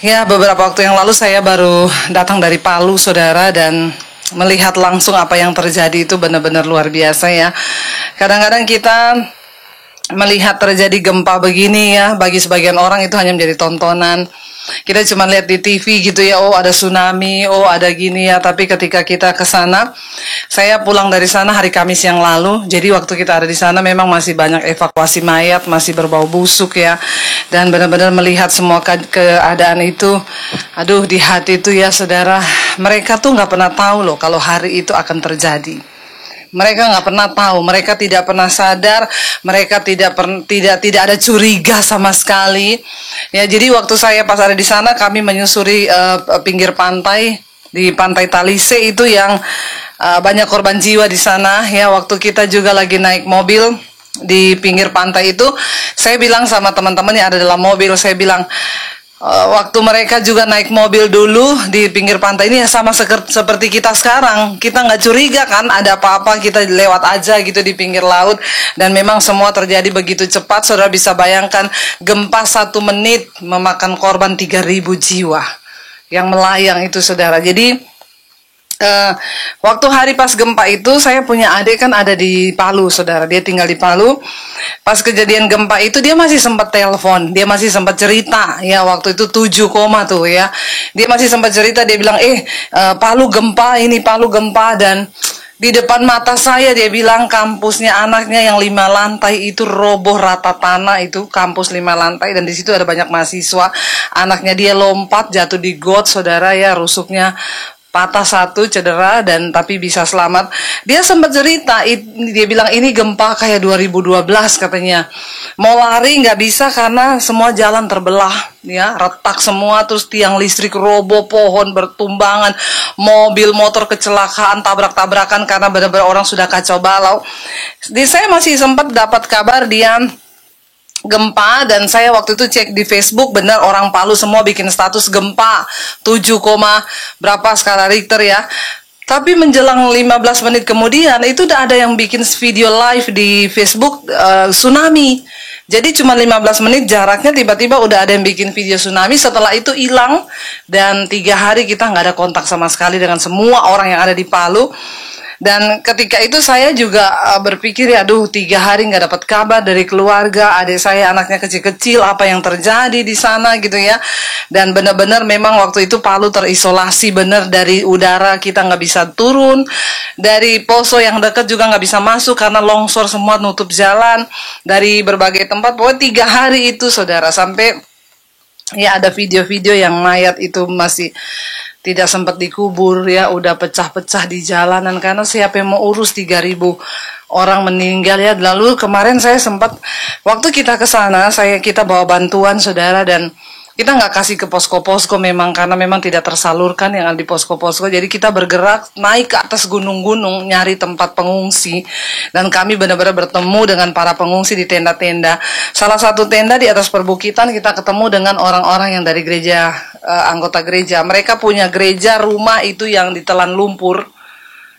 Ya, beberapa waktu yang lalu saya baru datang dari Palu, saudara, dan melihat langsung apa yang terjadi itu benar-benar luar biasa ya. Kadang-kadang kita melihat terjadi gempa begini ya, bagi sebagian orang itu hanya menjadi tontonan. Kita cuma lihat di TV gitu ya, oh ada tsunami, oh ada gini ya. Tapi ketika kita ke sana, saya pulang dari sana hari Kamis yang lalu. Jadi waktu kita ada di sana memang masih banyak evakuasi mayat, masih berbau busuk ya. Dan benar-benar melihat semua keadaan itu, aduh di hati itu ya saudara, mereka tuh nggak pernah tahu loh kalau hari itu akan terjadi. Mereka nggak pernah tahu, mereka tidak pernah sadar, mereka tidak ada curiga sama sekali. Ya, jadi waktu saya pas ada di sana, kami menyusuri pinggir pantai di Pantai Talise itu yang banyak korban jiwa di sana. Ya, waktu kita juga lagi naik mobil di pinggir pantai itu, saya bilang sama teman-teman yang ada dalam mobil, saya bilang, waktu mereka juga naik mobil dulu di pinggir pantai ini ya sama seperti kita sekarang. Kita nggak curiga kan ada apa-apa, kita lewat aja gitu di pinggir laut. Dan memang semua terjadi begitu cepat. Saudara bisa bayangkan gempa 1 menit memakan korban 3.000 jiwa yang melayang itu saudara. Jadi waktu hari pas gempa itu saya punya adik kan ada di Palu saudara, dia tinggal di Palu. Pas kejadian gempa itu dia masih sempat telepon, dia masih sempat cerita ya, waktu itu 7 koma tuh ya, dia masih sempat cerita, dia bilang Palu gempa, ini Palu gempa. Dan di depan mata saya dia bilang kampusnya anaknya yang 5 lantai itu roboh rata tanah, itu kampus 5 lantai dan di situ ada banyak mahasiswa. Anaknya dia lompat jatuh di got saudara ya, rusuknya patah 1, cedera dan tapi bisa selamat. Dia sempat cerita, dia bilang ini gempa kayak 2012 katanya. Mau lari nggak bisa karena semua jalan terbelah, ya retak semua, terus tiang listrik roboh, pohon bertumbangan, mobil motor kecelakaan, tabrak-tabrakan karena benar-benar orang sudah kacau balau. Saya masih sempat dapat kabar dia gempa dan saya waktu itu cek di Facebook, benar orang Palu semua bikin status gempa 7, berapa skala Richter ya. Tapi menjelang 15 menit kemudian itu udah ada yang bikin video live di Facebook tsunami. Jadi cuma 15 menit jaraknya tiba-tiba udah ada yang bikin video tsunami. Setelah itu hilang dan 3 hari kita nggak ada kontak sama sekali dengan semua orang yang ada di Palu. Dan ketika itu saya juga berpikir ya, aduh 3 hari nggak dapat kabar dari keluarga, adik saya anaknya kecil-kecil, apa yang terjadi di sana gitu ya. Dan benar-benar memang waktu itu Palu terisolasi benar, dari udara kita nggak bisa turun, dari Poso yang dekat juga nggak bisa masuk karena longsor semua nutup jalan, dari berbagai tempat. Pokoknya 3 hari itu saudara, sampai ya ada video-video yang mayat itu masih tidak sempat dikubur ya, udah pecah-pecah di jalanan karena siapa yang mau urus 3.000 orang meninggal ya. Lalu kemarin saya sempat, waktu kita ke sana, kita bawa bantuan saudara, dan kita nggak kasih ke posko-posko memang karena memang tidak tersalurkan yang ada di posko-posko. Jadi kita bergerak naik ke atas gunung-gunung nyari tempat pengungsi, dan kami benar-benar bertemu dengan para pengungsi di tenda-tenda. Salah satu tenda di atas perbukitan kita ketemu dengan orang-orang yang dari gereja, anggota gereja. Mereka punya gereja rumah itu yang ditelan lumpur.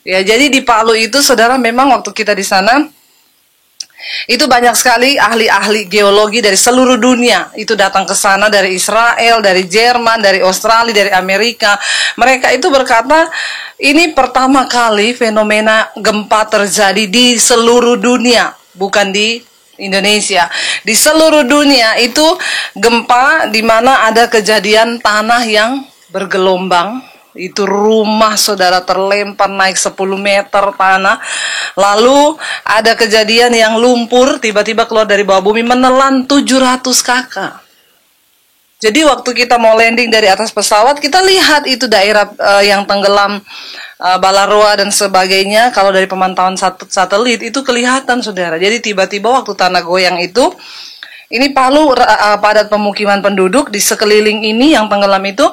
Ya, jadi di Palu itu saudara memang waktu kita di sana itu banyak sekali ahli-ahli geologi dari seluruh dunia itu datang ke sana, dari Israel, dari Jerman, dari Australia, dari Amerika. Mereka itu berkata ini pertama kali fenomena gempa terjadi di seluruh dunia, bukan di Indonesia. Di seluruh dunia itu gempa di mana ada kejadian tanah yang bergelombang. Itu rumah saudara terlempar naik 10 meter tanah. Lalu ada kejadian yang lumpur tiba-tiba keluar dari bawah bumi menelan 700 kakak. Jadi waktu kita mau landing dari atas pesawat, kita lihat itu daerah yang tenggelam, Balaroa dan sebagainya. Kalau dari pemantauan satelit itu kelihatan saudara. Jadi tiba-tiba waktu tanah goyang itu, ini Palu padat pemukiman penduduk, di sekeliling ini yang tenggelam itu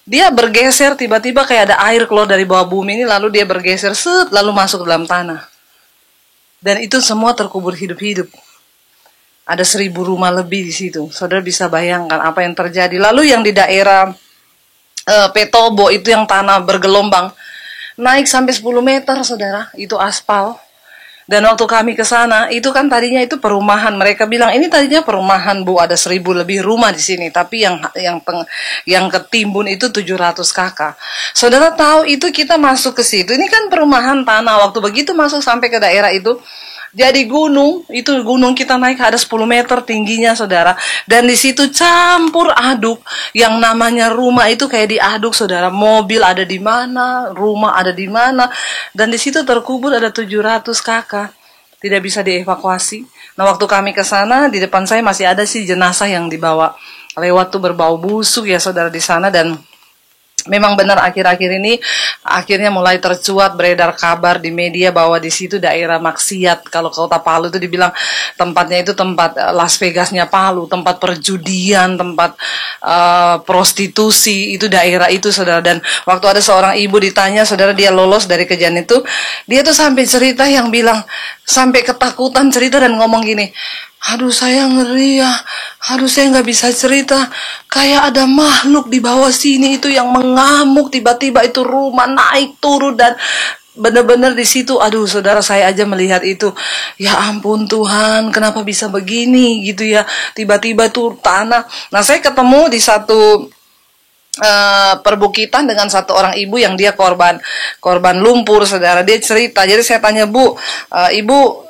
dia bergeser, tiba-tiba kayak ada air keluar dari bawah bumi ini, lalu dia bergeser lalu masuk ke dalam tanah. Dan itu semua terkubur hidup-hidup. Ada 1.000 rumah lebih di situ. Saudara bisa bayangkan apa yang terjadi. Lalu yang di daerah Petobo itu yang tanah bergelombang naik sampai 10 meter saudara, itu aspal. Dan waktu kami ke sana, itu kan tadinya itu perumahan. Mereka bilang ini tadinya perumahan Bu, ada 1000 lebih rumah di sini. Tapi yang ketimbun itu 700 kakak. Saudara tahu itu kita masuk ke situ. Ini kan perumahan tanah. Waktu begitu masuk sampai ke daerah itu, jadi gunung, itu gunung kita naik ada 10 meter tingginya saudara. Dan di situ campur aduk, yang namanya rumah itu kayak diaduk saudara. Mobil ada di mana, rumah ada di mana. Dan di situ terkubur ada 700 kakak. Tidak bisa dievakuasi. Nah waktu kami ke sana, di depan saya masih ada sih jenazah yang dibawa lewat tuh berbau busuk ya saudara di sana. Dan memang benar akhir-akhir ini akhirnya mulai tercuat beredar kabar di media bahwa di situ daerah maksiat. Kalau kota Palu itu dibilang tempatnya itu tempat Las Vegasnya Palu, tempat perjudian, tempat prostitusi, itu daerah itu saudara. Dan waktu ada seorang ibu ditanya saudara, dia lolos dari kejadian itu, dia tuh sampai cerita yang bilang sampai ketakutan cerita dan ngomong gini, aduh saya ngeri ya, aduh saya nggak bisa cerita, kayak ada makhluk di bawah sini itu yang mengamuk, tiba-tiba itu rumah naik turun dan benar-benar di situ, aduh saudara saya aja melihat itu, ya ampun Tuhan, kenapa bisa begini gitu ya, tiba-tiba tuh tanah. Nah saya ketemu di satu perbukitan dengan satu orang ibu yang dia korban lumpur saudara. Dia cerita, jadi saya tanya Bu, ibu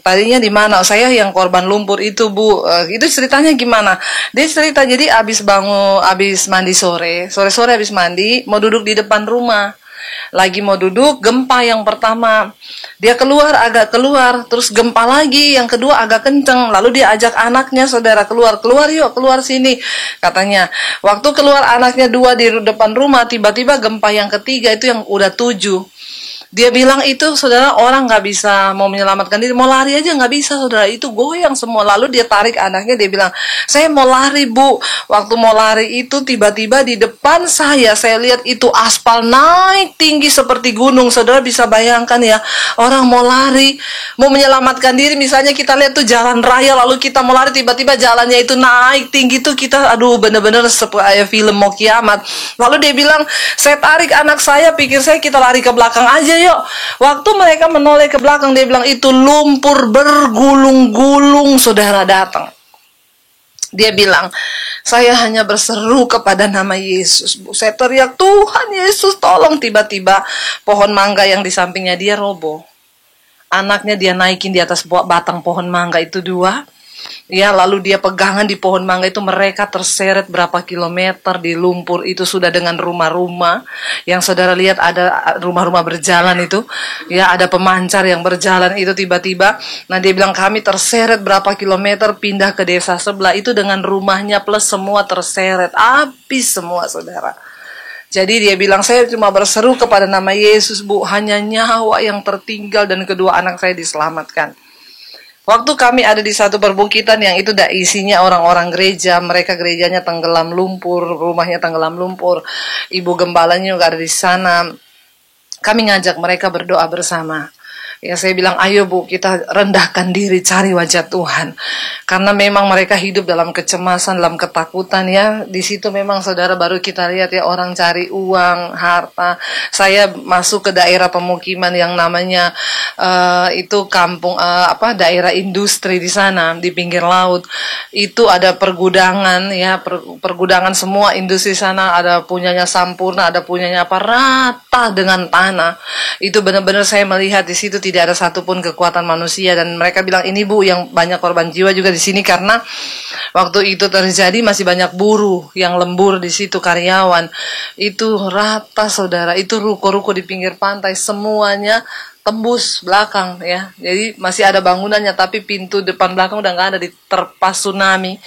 tadinya di mana? Saya yang korban lumpur itu Bu. Itu ceritanya gimana? Dia cerita jadi abis mandi sore abis mandi mau duduk di depan rumah. Lagi mau duduk, gempa yang pertama. Dia agak keluar, terus gempa lagi, yang kedua agak kenceng. Lalu dia ajak anaknya, saudara, keluar yuk, keluar sini. Katanya, waktu keluar anaknya 2 di depan rumah, tiba-tiba gempa yang ketiga itu yang udah 7. Dia bilang itu saudara orang nggak bisa mau menyelamatkan diri, mau lari aja nggak bisa saudara, itu goyang semua. Lalu dia tarik anaknya, dia bilang saya mau lari Bu. Waktu mau lari itu tiba-tiba di depan saya lihat itu aspal naik tinggi seperti gunung. Saudara bisa bayangkan ya, orang mau lari mau menyelamatkan diri, misalnya kita lihat tuh jalan raya lalu kita mau lari tiba-tiba jalannya itu naik tinggi tuh kita aduh bener-bener seperti film mau kiamat. Lalu dia bilang saya tarik anak saya, pikir saya kita lari ke belakang aja yuk. Waktu mereka menoleh ke belakang, dia bilang itu lumpur bergulung-gulung saudara datang. Dia bilang, saya hanya berseru kepada nama Yesus Bu. Saya teriak, Tuhan Yesus tolong. Tiba-tiba pohon mangga yang di sampingnya dia roboh. Anaknya dia naikin di atas batang pohon mangga itu 2. Ya, lalu dia pegangan di pohon mangga itu, mereka terseret berapa kilometer di lumpur itu, sudah dengan rumah-rumah yang saudara lihat ada rumah-rumah berjalan itu, ya ada pemancar yang berjalan itu tiba-tiba. Nah dia bilang kami terseret berapa kilometer pindah ke desa sebelah itu dengan rumahnya plus semua terseret, habis semua saudara. Jadi dia bilang saya cuma berseru kepada nama Yesus Bu, hanya nyawa yang tertinggal dan kedua anak saya diselamatkan. Waktu kami ada di satu perbukitan yang itu isinya orang-orang gereja, mereka gerejanya tenggelam lumpur, rumahnya tenggelam lumpur, ibu gembalanya juga ada di sana. Kami ngajak mereka berdoa bersama. Ya saya bilang ayo Bu, kita rendahkan diri cari wajah Tuhan. Karena memang mereka hidup dalam kecemasan, dalam ketakutan ya. Di situ memang saudara baru kita lihat ya orang cari uang, harta. Saya masuk ke daerah pemukiman yang namanya itu kampung daerah industri di sana di pinggir laut. Itu ada pergudangan ya, pergudangan semua industri sana, ada punyanya Sampurna, ada punyanya apa, rata dengan tanah. Itu benar-benar saya melihat di situ tidak ada satupun kekuatan manusia. Dan mereka bilang ini Bu yang banyak korban jiwa juga di sini karena waktu itu terjadi masih banyak buruh yang lembur di situ, karyawan. Itu rata saudara, itu ruko-ruko di pinggir pantai semuanya tembus belakang ya. Jadi masih ada bangunannya tapi pintu depan belakang udah nggak ada, diterpa tsunami.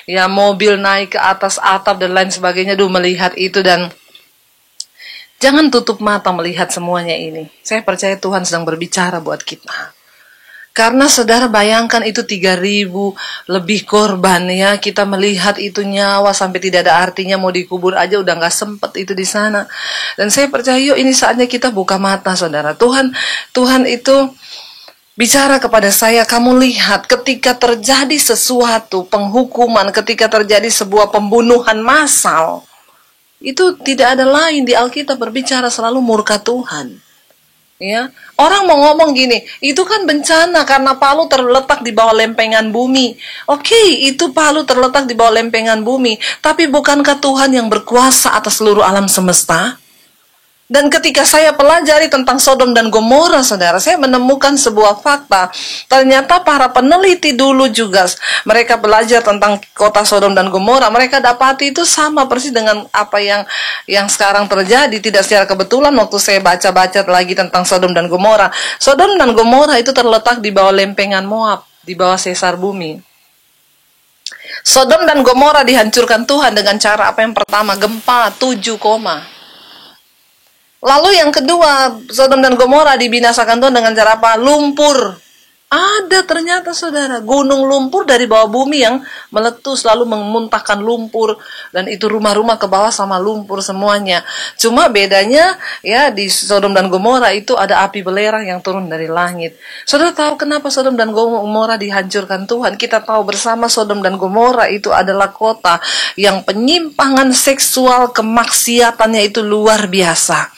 Ya mobil naik ke atas atap dan lain sebagainya. Melihat itu dan jangan tutup mata melihat semuanya ini. Saya percaya Tuhan sedang berbicara buat kita. Karena saudara bayangkan itu 3.000 lebih korban ya. Kita melihat itu nyawa sampai tidak ada artinya, mau dikubur aja udah gak sempet itu di sana. Dan saya percaya yuk ini saatnya kita buka mata saudara. Tuhan itu bicara kepada saya, kamu lihat ketika terjadi sesuatu penghukuman, ketika terjadi sebuah pembunuhan massal, itu tidak ada lain di Alkitab berbicara selalu murka Tuhan. Ya, orang mau ngomong gini, itu kan bencana karena Palu terletak di bawah lempengan bumi. Oke, itu Palu terletak di bawah lempengan bumi, tapi bukankah Tuhan yang berkuasa atas seluruh alam semesta? Dan ketika saya pelajari tentang Sodom dan Gomora, saudara, saya menemukan sebuah fakta. Ternyata para peneliti dulu juga, mereka belajar tentang kota Sodom dan Gomora. Mereka dapati itu sama persis dengan apa yang sekarang terjadi. Tidak secara kebetulan waktu saya baca-baca lagi tentang Sodom dan Gomora. Sodom dan Gomora itu terletak di bawah lempengan Moab, di bawah sesar bumi. Sodom dan Gomora dihancurkan Tuhan dengan cara apa? Yang pertama, gempa 7, lalu yang kedua, Sodom dan Gomora dibinasakan Tuhan dengan cara apa? Lumpur. Ada ternyata, saudara, gunung lumpur dari bawah bumi yang meletus lalu memuntahkan lumpur, dan itu rumah-rumah ke bawah sama lumpur semuanya. Cuma bedanya ya di Sodom dan Gomora itu ada api belerang yang turun dari langit. Saudara tahu kenapa Sodom dan Gomora dihancurkan Tuhan? Kita tahu bersama Sodom dan Gomora itu adalah kota yang penyimpangan seksual, kemaksiatannya itu luar biasa.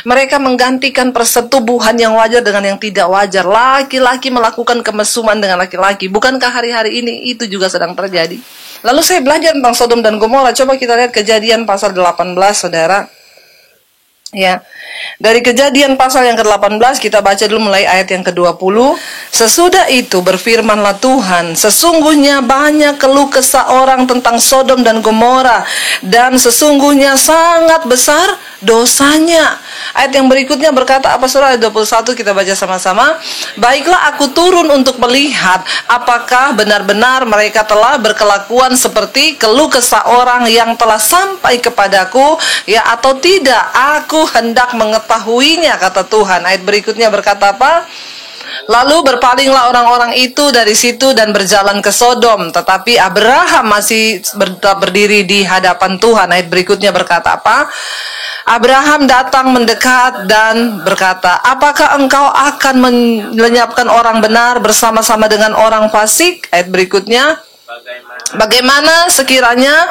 Mereka menggantikan persetubuhan yang wajar dengan yang tidak wajar. Laki-laki melakukan kemesuman dengan laki-laki. Bukankah hari-hari ini itu juga sedang terjadi? Lalu saya belajar tentang Sodom dan Gomora. Coba kita lihat Kejadian pasal 18, saudara. Ya, dari Kejadian pasal yang ke-18 kita baca dulu mulai ayat yang ke-20. Sesudah itu berfirmanlah Tuhan, sesungguhnya banyak keluh kesah orang tentang Sodom dan Gomora, dan sesungguhnya sangat besar dosanya. Ayat yang berikutnya berkata apa, surah 21 kita baca sama-sama. Baiklah aku turun untuk melihat apakah benar-benar mereka telah berkelakuan seperti keluh kesah orang yang telah sampai kepadaku, ya atau tidak. Aku hendak mengetahuinya, kata Tuhan. Ayat berikutnya berkata apa? Lalu berpalinglah orang-orang itu dari situ dan berjalan ke Sodom. Tetapi Abraham masih berdiri di hadapan Tuhan. Ayat berikutnya berkata apa? Abraham datang mendekat dan berkata, apakah engkau akan melenyapkan orang benar bersama-sama dengan orang fasik? Ayat berikutnya, bagaimana sekiranya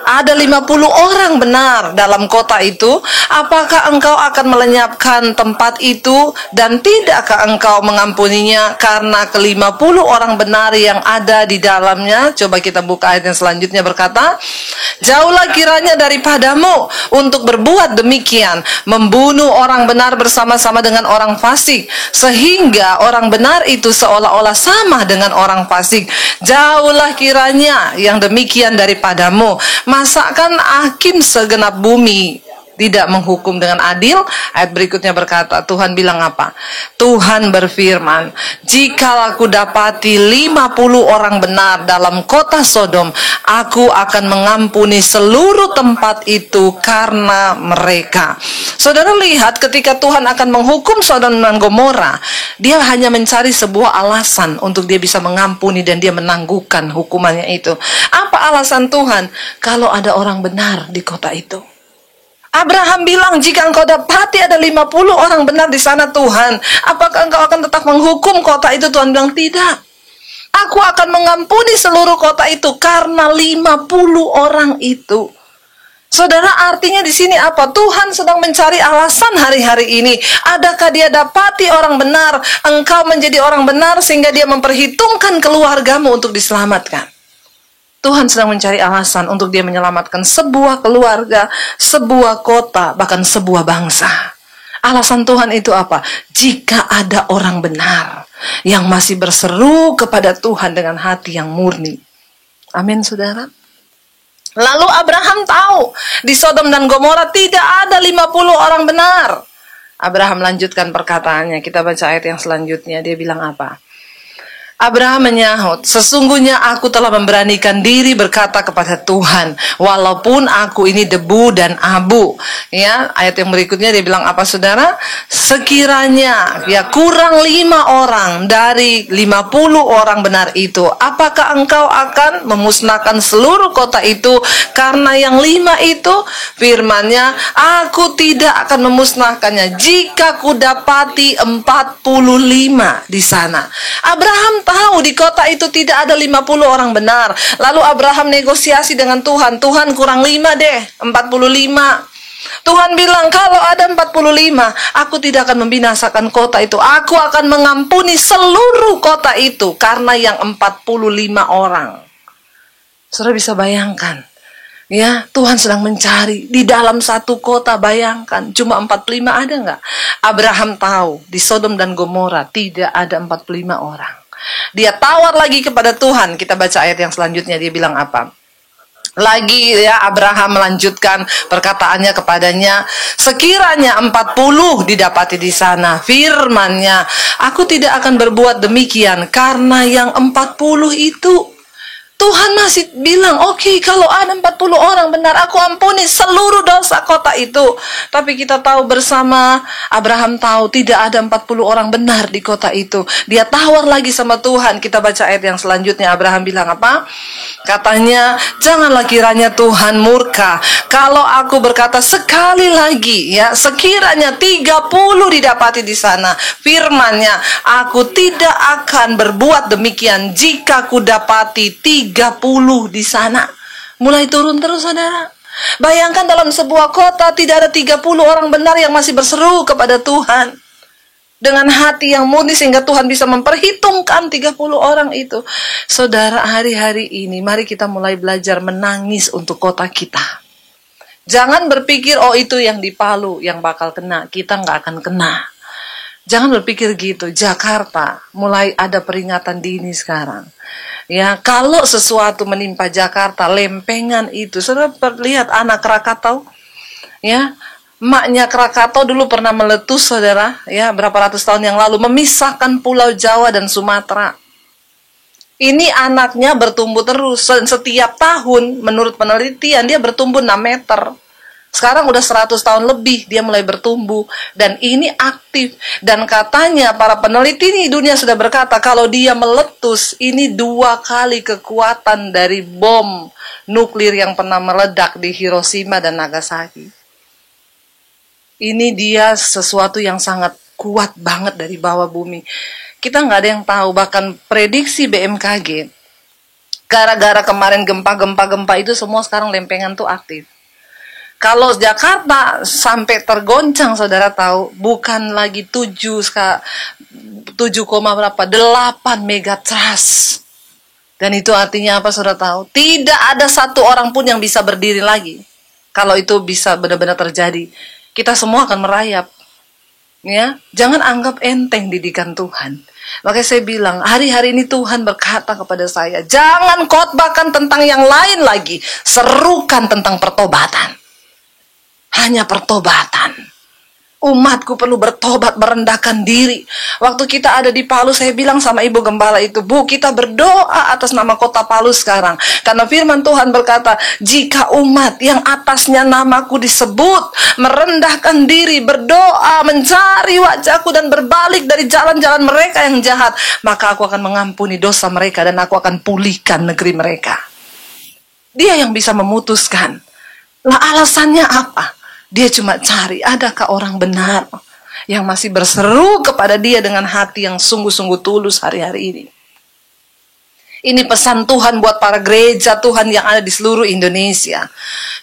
ada 50 orang benar dalam kota itu? Apakah engkau akan melenyapkan tempat itu? Dan tidakkah engkau mengampuninya karena ke-50 orang benar yang ada di dalamnya? Coba kita buka ayat yang selanjutnya berkata, jauhlah kiranya daripadamu untuk berbuat demikian, membunuh orang benar bersama-sama dengan orang fasik, sehingga orang benar itu seolah-olah sama dengan orang fasik. Jauhlah kiranya yang demikian daripadamu. Masakan hakim segenap bumi tidak menghukum dengan adil? Ayat berikutnya berkata, Tuhan bilang apa? Tuhan berfirman, jika aku dapati 50 orang benar dalam kota Sodom, aku akan mengampuni seluruh tempat itu karena mereka. Saudara lihat, ketika Tuhan akan menghukum Sodom dan Gomora, dia hanya mencari sebuah alasan untuk dia bisa mengampuni dan dia menangguhkan hukumannya itu. Apa alasan Tuhan? Kalau ada orang benar di kota itu. Abraham bilang, jika engkau dapati ada 50 orang benar di sana Tuhan, apakah engkau akan tetap menghukum kota itu? Tuhan bilang, tidak. Aku akan mengampuni seluruh kota itu karena 50 orang itu. Saudara, artinya di sini apa? Tuhan sedang mencari alasan hari-hari ini. Adakah dia dapati orang benar, engkau menjadi orang benar sehingga dia memperhitungkan keluargamu untuk diselamatkan? Tuhan sedang mencari alasan untuk dia menyelamatkan sebuah keluarga, sebuah kota, bahkan sebuah bangsa. Alasan Tuhan itu apa? Jika ada orang benar yang masih berseru kepada Tuhan dengan hati yang murni. Amin, saudara. Lalu Abraham tahu di Sodom dan Gomora tidak ada 50 orang benar. Abraham lanjutkan perkataannya. Kita baca ayat yang selanjutnya. Dia bilang apa? Abraham menyahut, sesungguhnya aku telah memberanikan diri berkata kepada Tuhan, walaupun aku ini debu dan abu. Ya, ayat yang berikutnya dia bilang apa, saudara? Sekiranya ya kurang 5 orang dari 50 orang benar itu, apakah engkau akan memusnahkan seluruh kota itu karena yang 5 itu? Firman-Nya, aku tidak akan memusnahkannya jika kudapati 45 di sana. Abraham tahu di kota itu tidak ada 50 orang benar. Lalu Abraham negosiasi dengan Tuhan. Tuhan kurang 5 deh, 45. Tuhan bilang, kalau ada 45, aku tidak akan membinasakan kota itu. Aku akan mengampuni seluruh kota itu karena yang 45 orang. Saudara bisa bayangkan, ya, Tuhan sedang mencari di dalam satu kota. Bayangkan, cuma 45 ada nggak? Abraham tahu di Sodom dan Gomora tidak ada 45 orang. Dia tawar lagi kepada Tuhan. Kita baca ayat yang selanjutnya, dia bilang apa? Lagi ya, Abraham melanjutkan perkataannya kepadanya, sekiranya 40 didapati di sana, firman-Nya, aku tidak akan berbuat demikian karena yang 40 itu. Tuhan masih bilang, oke, kalau ada 40 orang benar, aku ampuni seluruh dosa kota itu. Tapi kita tahu bersama, Abraham tahu tidak ada 40 orang benar di kota itu. Dia tawar lagi sama Tuhan. Kita baca ayat yang selanjutnya. Abraham bilang apa? Katanya, janganlah kiranya Tuhan murka kalau aku berkata sekali lagi, ya, sekiranya 30 didapati di sana, firman-Nya, aku tidak akan berbuat demikian jika ku dapati 30 di sana. Mulai turun terus, saudara. Bayangkan dalam sebuah kota tidak ada 30 orang benar yang masih berseru kepada Tuhan dengan hati yang murni sehingga Tuhan bisa memperhitungkan 30 orang itu. Saudara, hari-hari ini mari kita mulai belajar menangis untuk kota kita. Jangan berpikir, oh itu yang di Palu yang bakal kena, kita nggak akan kena. Jangan berpikir gitu. Jakarta mulai ada peringatan dini sekarang. Ya, kalau sesuatu menimpa Jakarta, lempengan itu, saudara lihat anak Krakatau, ya, maknya Krakatau dulu pernah meletus, saudara, ya, berapa ratus tahun yang lalu, memisahkan Pulau Jawa dan Sumatera. Ini anaknya bertumbuh terus, setiap tahun, menurut penelitian, dia bertumbuh 6 meter. Sekarang udah 100 tahun lebih dia mulai bertumbuh dan ini aktif. Dan katanya para peneliti di dunia sudah berkata kalau dia meletus ini 2 kali kekuatan dari bom nuklir yang pernah meledak di Hiroshima dan Nagasaki. Ini dia sesuatu yang sangat kuat banget dari bawah bumi. Kita nggak ada yang tahu, bahkan prediksi BMKG gara-gara kemarin gempa itu semua sekarang lempengan tuh aktif. Kalau Jakarta sampai tergoncang, saudara tahu, bukan lagi 7, berapa, 8 megatrust. Dan itu artinya apa, saudara tahu? Tidak ada satu orang pun yang bisa berdiri lagi. Kalau itu bisa benar-benar terjadi, kita semua akan merayap. Ya, jangan anggap enteng didikan Tuhan. Makanya saya bilang, hari-hari ini Tuhan berkata kepada saya, jangan khotbahkan tentang yang lain lagi, serukan tentang pertobatan. Hanya pertobatan. Umatku perlu bertobat, merendahkan diri. Waktu kita ada di Palu, saya bilang sama ibu gembala itu, Bu, kita berdoa atas nama kota Palu sekarang. Karena firman Tuhan berkata, jika umat yang atasnya namaku disebut, merendahkan diri, berdoa, mencari wajahku, dan berbalik dari jalan-jalan mereka yang jahat, maka aku akan mengampuni dosa mereka, dan aku akan pulihkan negeri mereka. Dia yang bisa memutuskan. Lah alasannya apa? Dia cuma cari, adakah orang benar yang masih berseru kepada dia dengan hati yang sungguh-sungguh tulus hari-hari ini. Ini pesan Tuhan buat para gereja Tuhan yang ada di seluruh Indonesia.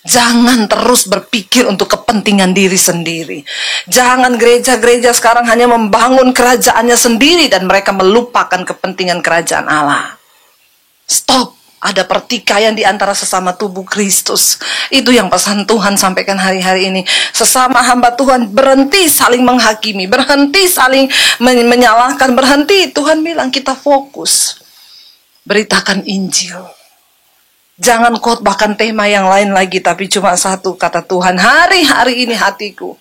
Jangan terus berpikir untuk kepentingan diri sendiri. Jangan gereja-gereja sekarang hanya membangun kerajaannya sendiri dan mereka melupakan kepentingan kerajaan Allah. Stop. Ada pertikaian di antara sesama tubuh Kristus. Itu yang pesan Tuhan sampaikan hari-hari ini. Sesama hamba Tuhan berhenti saling menghakimi, berhenti saling menyalahkan, berhenti. Tuhan bilang kita fokus. Beritakan Injil. Jangan khotbahkan tema yang lain lagi, tapi cuma satu, kata Tuhan. Hari-hari ini hatiku,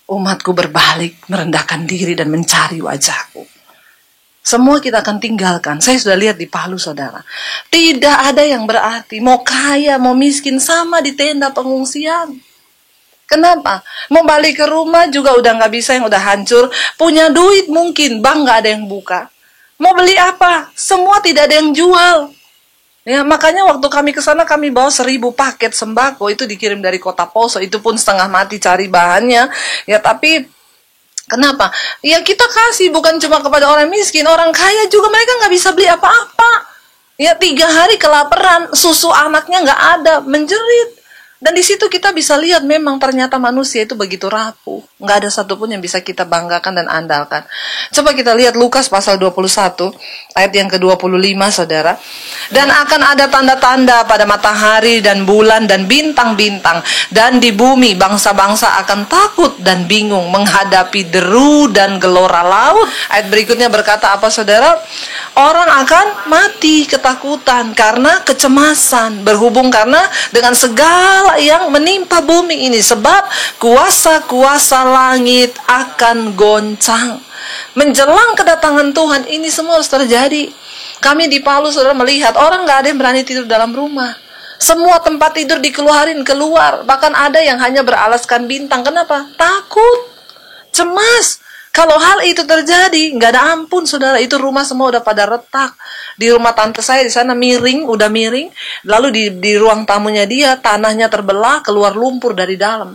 umatku berbalik, merendahkan diri dan mencari wajahku. Semua kita akan tinggalkan. Saya sudah lihat di Palu, saudara. Tidak ada yang berarti. Mau kaya, mau miskin, sama di tenda pengungsian. Kenapa? Mau balik ke rumah juga udah nggak bisa, yang udah hancur. Punya duit mungkin, bank nggak ada yang buka. Mau beli apa? Semua tidak ada yang jual. Ya, makanya waktu kami ke sana kami bawa 1000 paket sembako. Itu dikirim dari Kota Poso. Itu pun setengah mati cari bahannya. Ya, tapi kenapa? Ya kita kasih bukan cuma kepada orang miskin, orang kaya juga mereka nggak bisa beli apa-apa. Ya 3 hari kelaparan, susu anaknya nggak ada, menjerit. Dan di situ kita bisa lihat memang ternyata manusia itu begitu rapuh. Nggak ada satupun yang bisa kita banggakan dan andalkan. Coba kita lihat Lukas pasal 21, ayat yang ke-25, saudara. Dan akan ada tanda-tanda pada matahari dan bulan dan bintang-bintang. Dan di bumi bangsa-bangsa akan takut dan bingung menghadapi deru dan gelora laut. Ayat berikutnya berkata apa, saudara? Orang akan mati ketakutan karena kecemasan, berhubung karena dengan segala yang menimpa bumi ini, sebab kuasa-kuasa langit akan goncang. Menjelang kedatangan Tuhan, ini semua harus terjadi. Kami di Palu, saudara, melihat orang gak ada yang berani tidur dalam rumah. Semua tempat tidur dikeluarin keluar. Bahkan ada yang hanya beralaskan bintang. Kenapa? Takut, cemas. Kalau hal itu terjadi, nggak ada ampun, saudara. Itu rumah semua udah pada retak. Di rumah tante saya di sana miring, udah miring. Lalu di ruang tamunya dia, tanahnya terbelah, keluar lumpur dari dalam.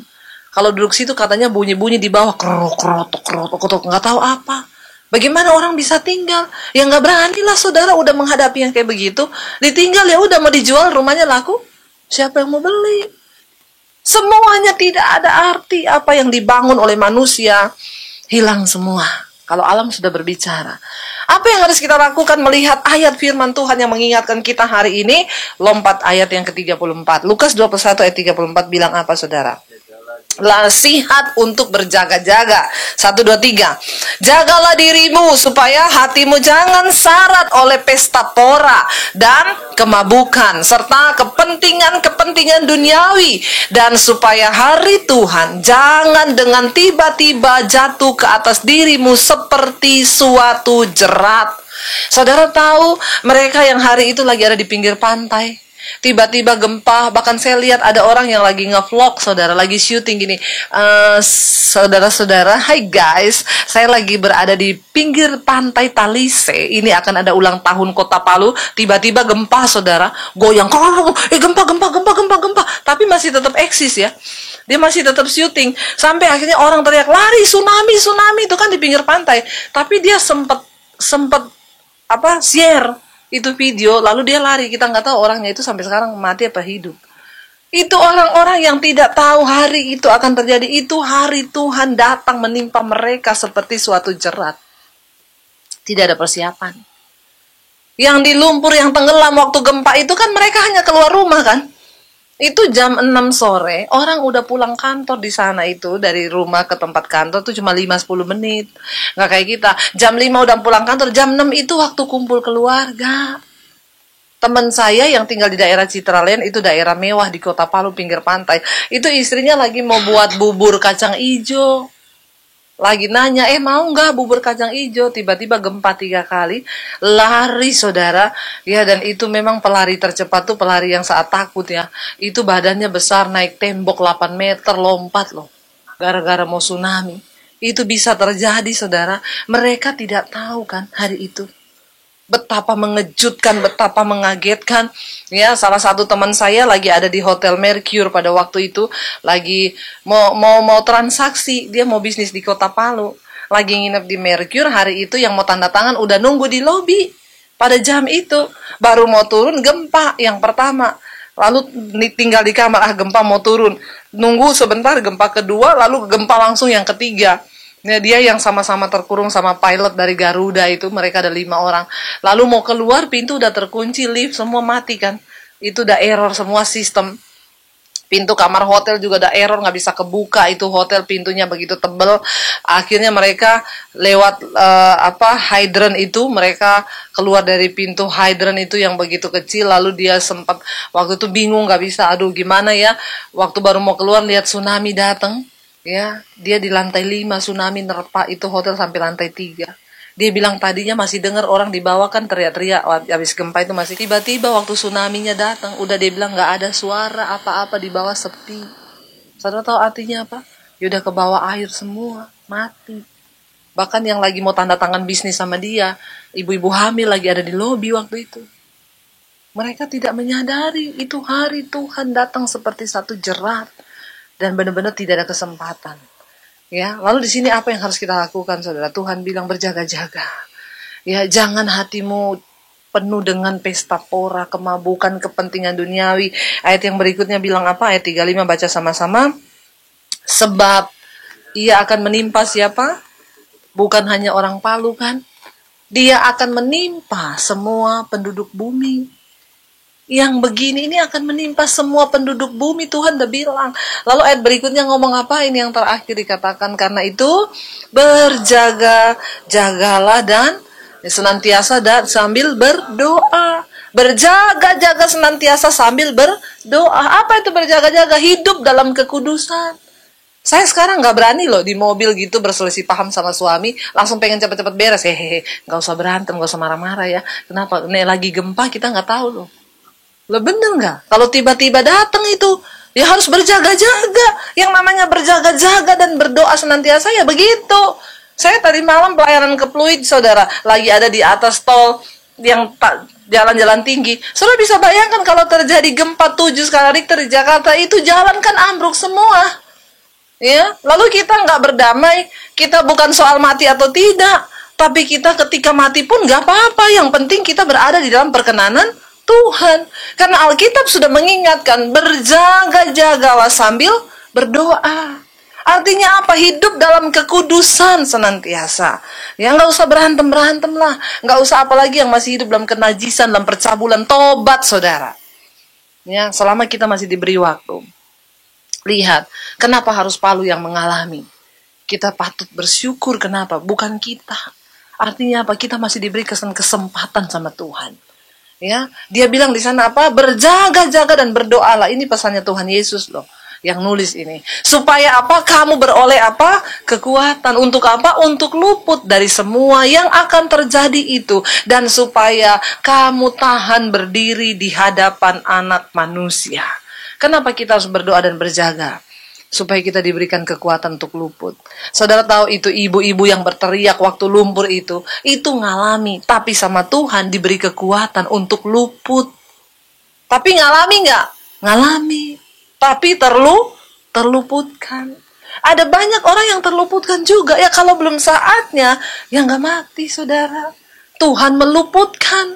Kalau duduk situ katanya bunyi-bunyi di bawah, krotok, nggak tahu apa. Bagaimana orang bisa tinggal? Ya nggak berani lah, saudara, udah menghadapi yang kayak begitu. Ditinggal, ya udah, mau dijual, rumahnya laku. Siapa yang mau beli? Semuanya tidak ada arti. Apa yang dibangun oleh manusia hilang semua. Kalau alam sudah berbicara. Apa yang harus kita lakukan melihat ayat firman Tuhan yang mengingatkan kita hari ini? Lompat ayat yang ke-34. Lukas 21 ayat 34 bilang apa, saudara? Nasihat untuk berjaga-jaga. 1, 2, 3. Jagalah dirimu supaya hatimu jangan syarat oleh pesta pora dan kemabukan serta kepentingan-kepentingan duniawi, dan supaya hari Tuhan jangan dengan tiba-tiba jatuh ke atas dirimu seperti suatu jerat. Saudara tahu mereka yang hari itu lagi ada di pinggir pantai, tiba-tiba gempa. Bahkan saya lihat ada orang yang lagi nge-vlog, saudara, lagi syuting gini. Saudara-saudara, hai guys, saya lagi berada di pinggir pantai Talise. Ini akan ada ulang tahun Kota Palu. Tiba-tiba gempa, saudara, goyang. Gempa. Tapi masih tetap eksis ya. Dia masih tetap syuting. Sampai akhirnya orang teriak, lari, tsunami. Itu kan di pinggir pantai. Tapi dia sempat share itu video, lalu dia lari. Kita nggak tahu orangnya itu sampai sekarang mati apa hidup. Itu orang-orang yang tidak tahu hari itu akan terjadi. Itu hari Tuhan datang menimpa mereka seperti suatu jerat. Tidak ada persiapan. Yang di lumpur, yang tenggelam waktu gempa itu kan mereka hanya keluar rumah kan. Itu jam 6 sore, orang udah pulang kantor di sana itu. Dari rumah ke tempat kantor tuh cuma 5-10 menit. Nggak kayak kita. Jam 5 udah pulang kantor, jam 6 itu waktu kumpul keluarga. Teman saya yang tinggal di daerah Citraland, itu daerah mewah di Kota Palu, pinggir pantai. Itu istrinya lagi mau buat bubur kacang ijo. Lagi nanya, mau nggak bubur kacang ijo? Tiba-tiba gempa 3 kali, lari, saudara. Ya, dan itu memang pelari tercepat tuh pelari yang saat takut ya. Itu badannya besar, naik tembok 8 meter, lompat loh. Gara-gara mau tsunami. Itu bisa terjadi, saudara. Mereka tidak tahu kan hari itu. Betapa mengejutkan, betapa mengagetkan. Ya, salah satu teman saya lagi ada di Hotel Mercure pada waktu itu, lagi mau transaksi, dia mau bisnis di Kota Palu. Lagi nginep di Mercure hari itu, yang mau tanda tangan udah nunggu di lobi. Pada jam itu baru mau turun gempa yang pertama. Lalu tinggal di kamar, gempa mau turun. Nunggu sebentar gempa kedua, lalu gempa langsung yang ketiga. Ya, dia yang sama-sama terkurung sama pilot dari Garuda itu, mereka ada 5 orang. Lalu mau keluar, pintu udah terkunci, lift semua mati kan. Itu udah error semua sistem. Pintu kamar hotel juga ada error, nggak bisa kebuka. Itu hotel pintunya begitu tebel. Akhirnya mereka lewat hydrant itu, mereka keluar dari pintu hydrant itu yang begitu kecil. Lalu dia sempat waktu itu bingung, nggak bisa, aduh gimana ya. Waktu baru mau keluar lihat tsunami datang. Ya, dia di lantai 5, tsunami nerpa itu hotel sampai lantai 3. Dia bilang tadinya masih dengar orang di bawah kan teriak-teriak habis gempa itu, masih tiba-tiba waktu tsunaminya datang, udah dia bilang nggak ada suara apa-apa, di bawah sepi. Saudara tahu artinya apa? Ya udah ke bawah air semua, mati. Bahkan yang lagi mau tanda tangan bisnis sama dia, ibu-ibu hamil lagi ada di lobi waktu itu. Mereka tidak menyadari itu hari Tuhan datang seperti satu jerat. Dan benar-benar tidak ada kesempatan. Ya, lalu di sini apa yang harus kita lakukan, saudara? Tuhan bilang berjaga-jaga. Ya, jangan hatimu penuh dengan pesta pora, kemabukan, kepentingan duniawi. Ayat yang berikutnya bilang apa? Ayat 35, baca sama-sama. Sebab ia akan menimpa siapa? Bukan hanya orang Palu kan? Dia akan menimpa semua penduduk bumi. Yang begini ini akan menimpa semua penduduk bumi, Tuhan udah bilang. Lalu ayat berikutnya ngomong apa? Ini yang terakhir dikatakan, karena itu berjaga-jagalah dan senantiasa dan sambil berdoa. Berjaga-jaga senantiasa sambil berdoa. Apa itu berjaga-jaga? Hidup dalam kekudusan. Saya sekarang gak berani loh di mobil gitu berselisih paham sama suami, langsung pengen cepet-cepet beres. Gak usah berantem, gak usah marah-marah ya. Kenapa? Nih lagi gempa kita gak tahu loh. Lo bener nggak? Kalau tiba-tiba datang itu, ya harus berjaga-jaga. Yang namanya berjaga-jaga dan berdoa senantiasa ya begitu. Saya tadi malam pelayanan ke Pluit, saudara, lagi ada di atas tol yang jalan-jalan tinggi. Saudara bisa bayangkan kalau terjadi gempa 7 skala Richter di Jakarta, itu jalan kan ambruk semua. Ya, lalu kita nggak berdamai. Kita bukan soal mati atau tidak, tapi kita ketika mati pun nggak apa-apa. Yang penting kita berada di dalam perkenanan Tuhan. Karena Alkitab sudah mengingatkan, berjaga-jagalah sambil berdoa. Artinya apa? Hidup dalam kekudusan senantiasa. Ya nggak usah berantem-berantem lah. Nggak usah apalagi yang masih hidup dalam kenajisan, dalam percabulan. Tobat, saudara. Ya, selama kita masih diberi waktu. Lihat, kenapa harus Palu yang mengalami? Kita patut bersyukur, kenapa? Bukan kita. Artinya apa? Kita masih diberi kesempatan sama Tuhan. Ya, dia bilang di sana apa? Berjaga-jaga dan berdoalah. Ini pesannya Tuhan Yesus loh, yang nulis ini. Supaya apa? Kamu beroleh apa? Kekuatan. Untuk apa? Untuk luput dari semua yang akan terjadi itu. Dan supaya kamu tahan berdiri di hadapan Anak Manusia. Kenapa kita harus berdoa dan berjaga? Supaya kita diberikan kekuatan untuk luput. Saudara tahu itu ibu-ibu yang berteriak waktu lumpur itu ngalami. Tapi sama Tuhan diberi kekuatan untuk luput. Tapi ngalami nggak? Ngalami. Tapi terluputkan. Ada banyak orang yang terluputkan juga. Ya kalau belum saatnya, ya nggak mati, saudara. Tuhan meluputkan.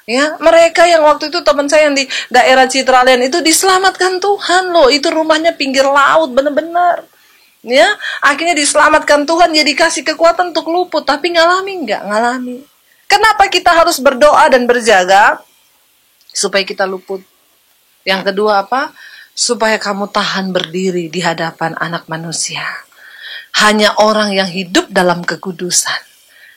Ya, mereka yang waktu itu teman saya yang di daerah Citraland itu diselamatkan Tuhan loh. Itu rumahnya pinggir laut bener-bener. Ya, akhirnya diselamatkan Tuhan, jadi kasih kekuatan untuk luput. Tapi ngalami nggak? Ngalami. Kenapa kita harus berdoa dan berjaga? Supaya kita luput. Yang kedua apa? Supaya kamu tahan berdiri di hadapan Anak Manusia. Hanya orang yang hidup dalam kekudusan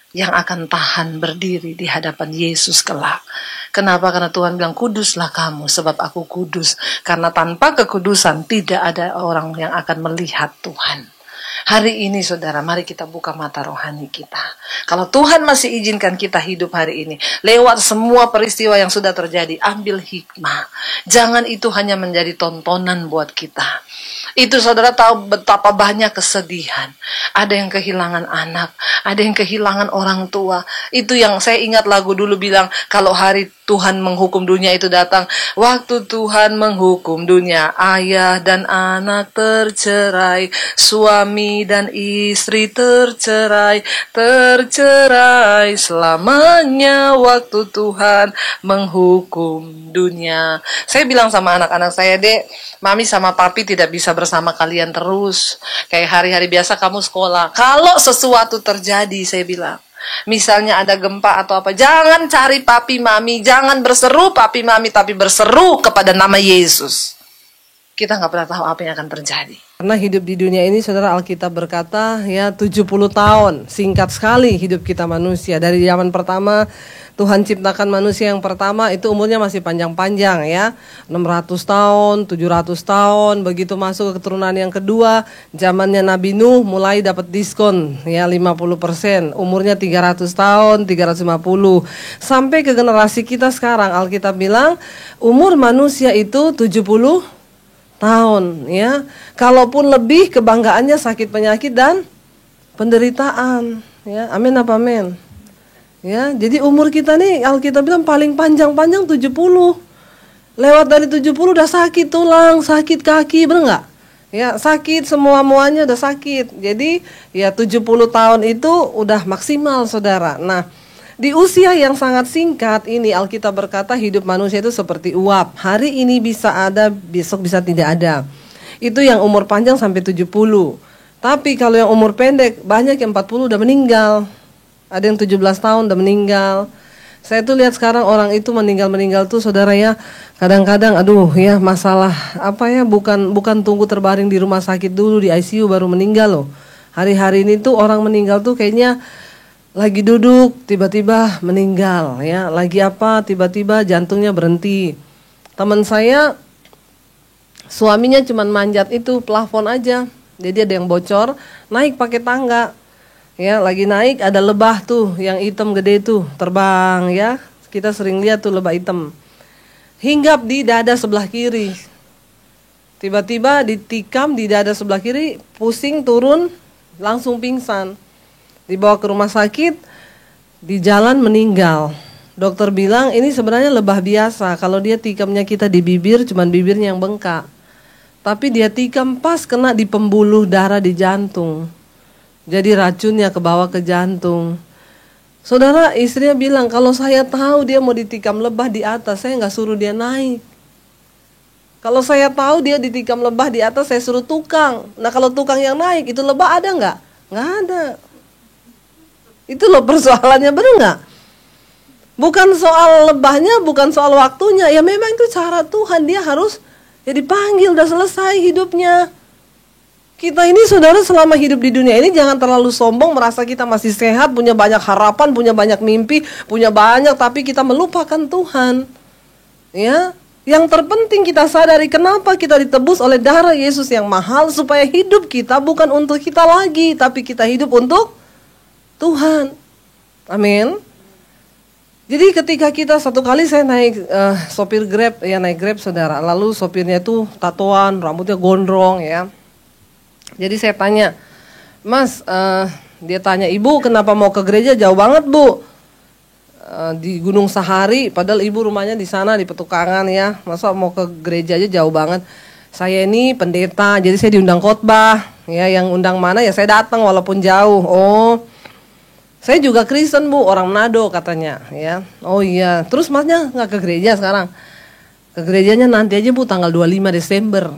yang akan tahan berdiri di hadapan Yesus kelak. Kenapa? Karena Tuhan bilang, kuduslah kamu sebab aku kudus. Karena tanpa kekudusan tidak ada orang yang akan melihat Tuhan. Hari ini saudara, mari kita buka mata rohani kita. Kalau Tuhan masih izinkan kita hidup hari ini, lewat semua peristiwa yang sudah terjadi, ambil hikmah. Jangan itu hanya menjadi tontonan buat kita. Itu saudara tahu betapa banyak kesedihan. Ada yang kehilangan anak, ada yang kehilangan orang tua. Itu yang saya ingat lagu dulu bilang, kalau hari Tuhan menghukum dunia itu datang. Waktu Tuhan menghukum dunia, ayah dan anak tercerai, suami dan istri tercerai, tercerai selamanya waktu Tuhan menghukum dunia. Saya bilang sama anak-anak saya, Dek, Mami sama Papi tidak bisa bersama kalian terus. Kayak hari-hari biasa kamu sekolah. Kalau sesuatu terjadi, saya bilang, misalnya ada gempa atau apa, jangan cari papi mami, jangan berseru papi mami, tapi berseru kepada nama Yesus. Kita nggak pernah tahu apa yang akan terjadi. Karena hidup di dunia ini, saudara, Alkitab berkata ya 70 tahun, singkat sekali hidup kita manusia. Dari zaman pertama Tuhan ciptakan manusia yang pertama itu umurnya masih panjang-panjang ya, 600 tahun, 700 tahun. Begitu masuk ke keturunan yang kedua, zamannya Nabi Nuh mulai dapat diskon ya 50%. Umurnya 300 tahun, 350. Sampai ke generasi kita sekarang, Alkitab bilang umur manusia itu 70 tahun ya. Kalaupun lebih, kebanggaannya sakit penyakit dan penderitaan ya. Amin apa amin? Ya, jadi umur kita nih Alkitab bilang paling panjang-panjang 70. Lewat dari 70 udah sakit tulang, sakit kaki, bener nggak? Ya, sakit semua-muanya udah sakit. Jadi ya 70 tahun itu udah maksimal, saudara. Nah, Di usia yang sangat singkat ini Alkitab berkata hidup manusia itu seperti uap. Hari ini bisa ada, besok bisa tidak ada. Itu yang umur panjang sampai 70. Tapi kalau yang umur pendek, banyak yang 40 udah meninggal. Ada yang 17 tahun udah meninggal. Saya tuh lihat sekarang orang itu meninggal tuh saudara ya. Kadang-kadang aduh ya masalah apa ya, bukan tunggu terbaring di rumah sakit dulu di ICU baru meninggal loh. Hari-hari ini tuh orang meninggal tuh kayaknya lagi duduk tiba-tiba meninggal ya, lagi apa tiba-tiba jantungnya berhenti. Teman saya suaminya cuman manjat itu plafon aja, jadi ada yang bocor, naik pakai tangga ya, lagi naik ada lebah tuh yang hitam gede tuh terbang ya, kita sering lihat tuh lebah hitam, hinggap di dada sebelah kiri, tiba-tiba ditikam di dada sebelah kiri, pusing turun langsung pingsan. Dibawa ke rumah sakit, di jalan meninggal. Dokter bilang ini sebenarnya lebah biasa. Kalau dia tikamnya kita di bibir, cuman bibirnya yang bengkak. Tapi dia tikam pas kena di pembuluh darah di jantung. Jadi racunnya ke bawah ke jantung. Saudara, istrinya bilang kalau saya tahu dia mau ditikam lebah di atas, saya nggak suruh dia naik. Kalau saya tahu dia ditikam lebah di atas, saya suruh tukang. Nah kalau tukang yang naik, itu lebah ada nggak? Nggak ada. Itu loh persoalannya, benar nggak? Bukan soal lebahnya, bukan soal waktunya. Ya memang itu cara Tuhan, dia harus ya dipanggil, udah selesai hidupnya. Kita ini saudara selama hidup di dunia ini jangan terlalu sombong, merasa kita masih sehat, punya banyak harapan, punya banyak mimpi, punya banyak, tapi kita melupakan Tuhan. Ya, yang terpenting kita sadari kenapa kita ditebus oleh darah Yesus yang mahal, supaya hidup kita bukan untuk kita lagi, tapi kita hidup untuk Tuhan. Amin. Jadi ketika kita satu kali saya naik sopir Grab, ya naik Grab saudara. Lalu sopirnya itu tatoan, rambutnya gondrong ya. Jadi saya tanya, Mas, dia tanya, Ibu kenapa mau ke gereja jauh banget Bu? Di Gunung Sahari, padahal ibu rumahnya di sana di Petukangan ya. Masa mau ke gereja aja jauh banget. Saya ini pendeta, jadi saya diundang khotbah. Ya, yang undang mana ya saya datang walaupun jauh. Oh. Saya juga Kristen Bu, orang Manado katanya ya. Oh iya, terus masnya nggak ke gereja sekarang? Ke gerejanya nanti aja Bu, tanggal 25 Desember.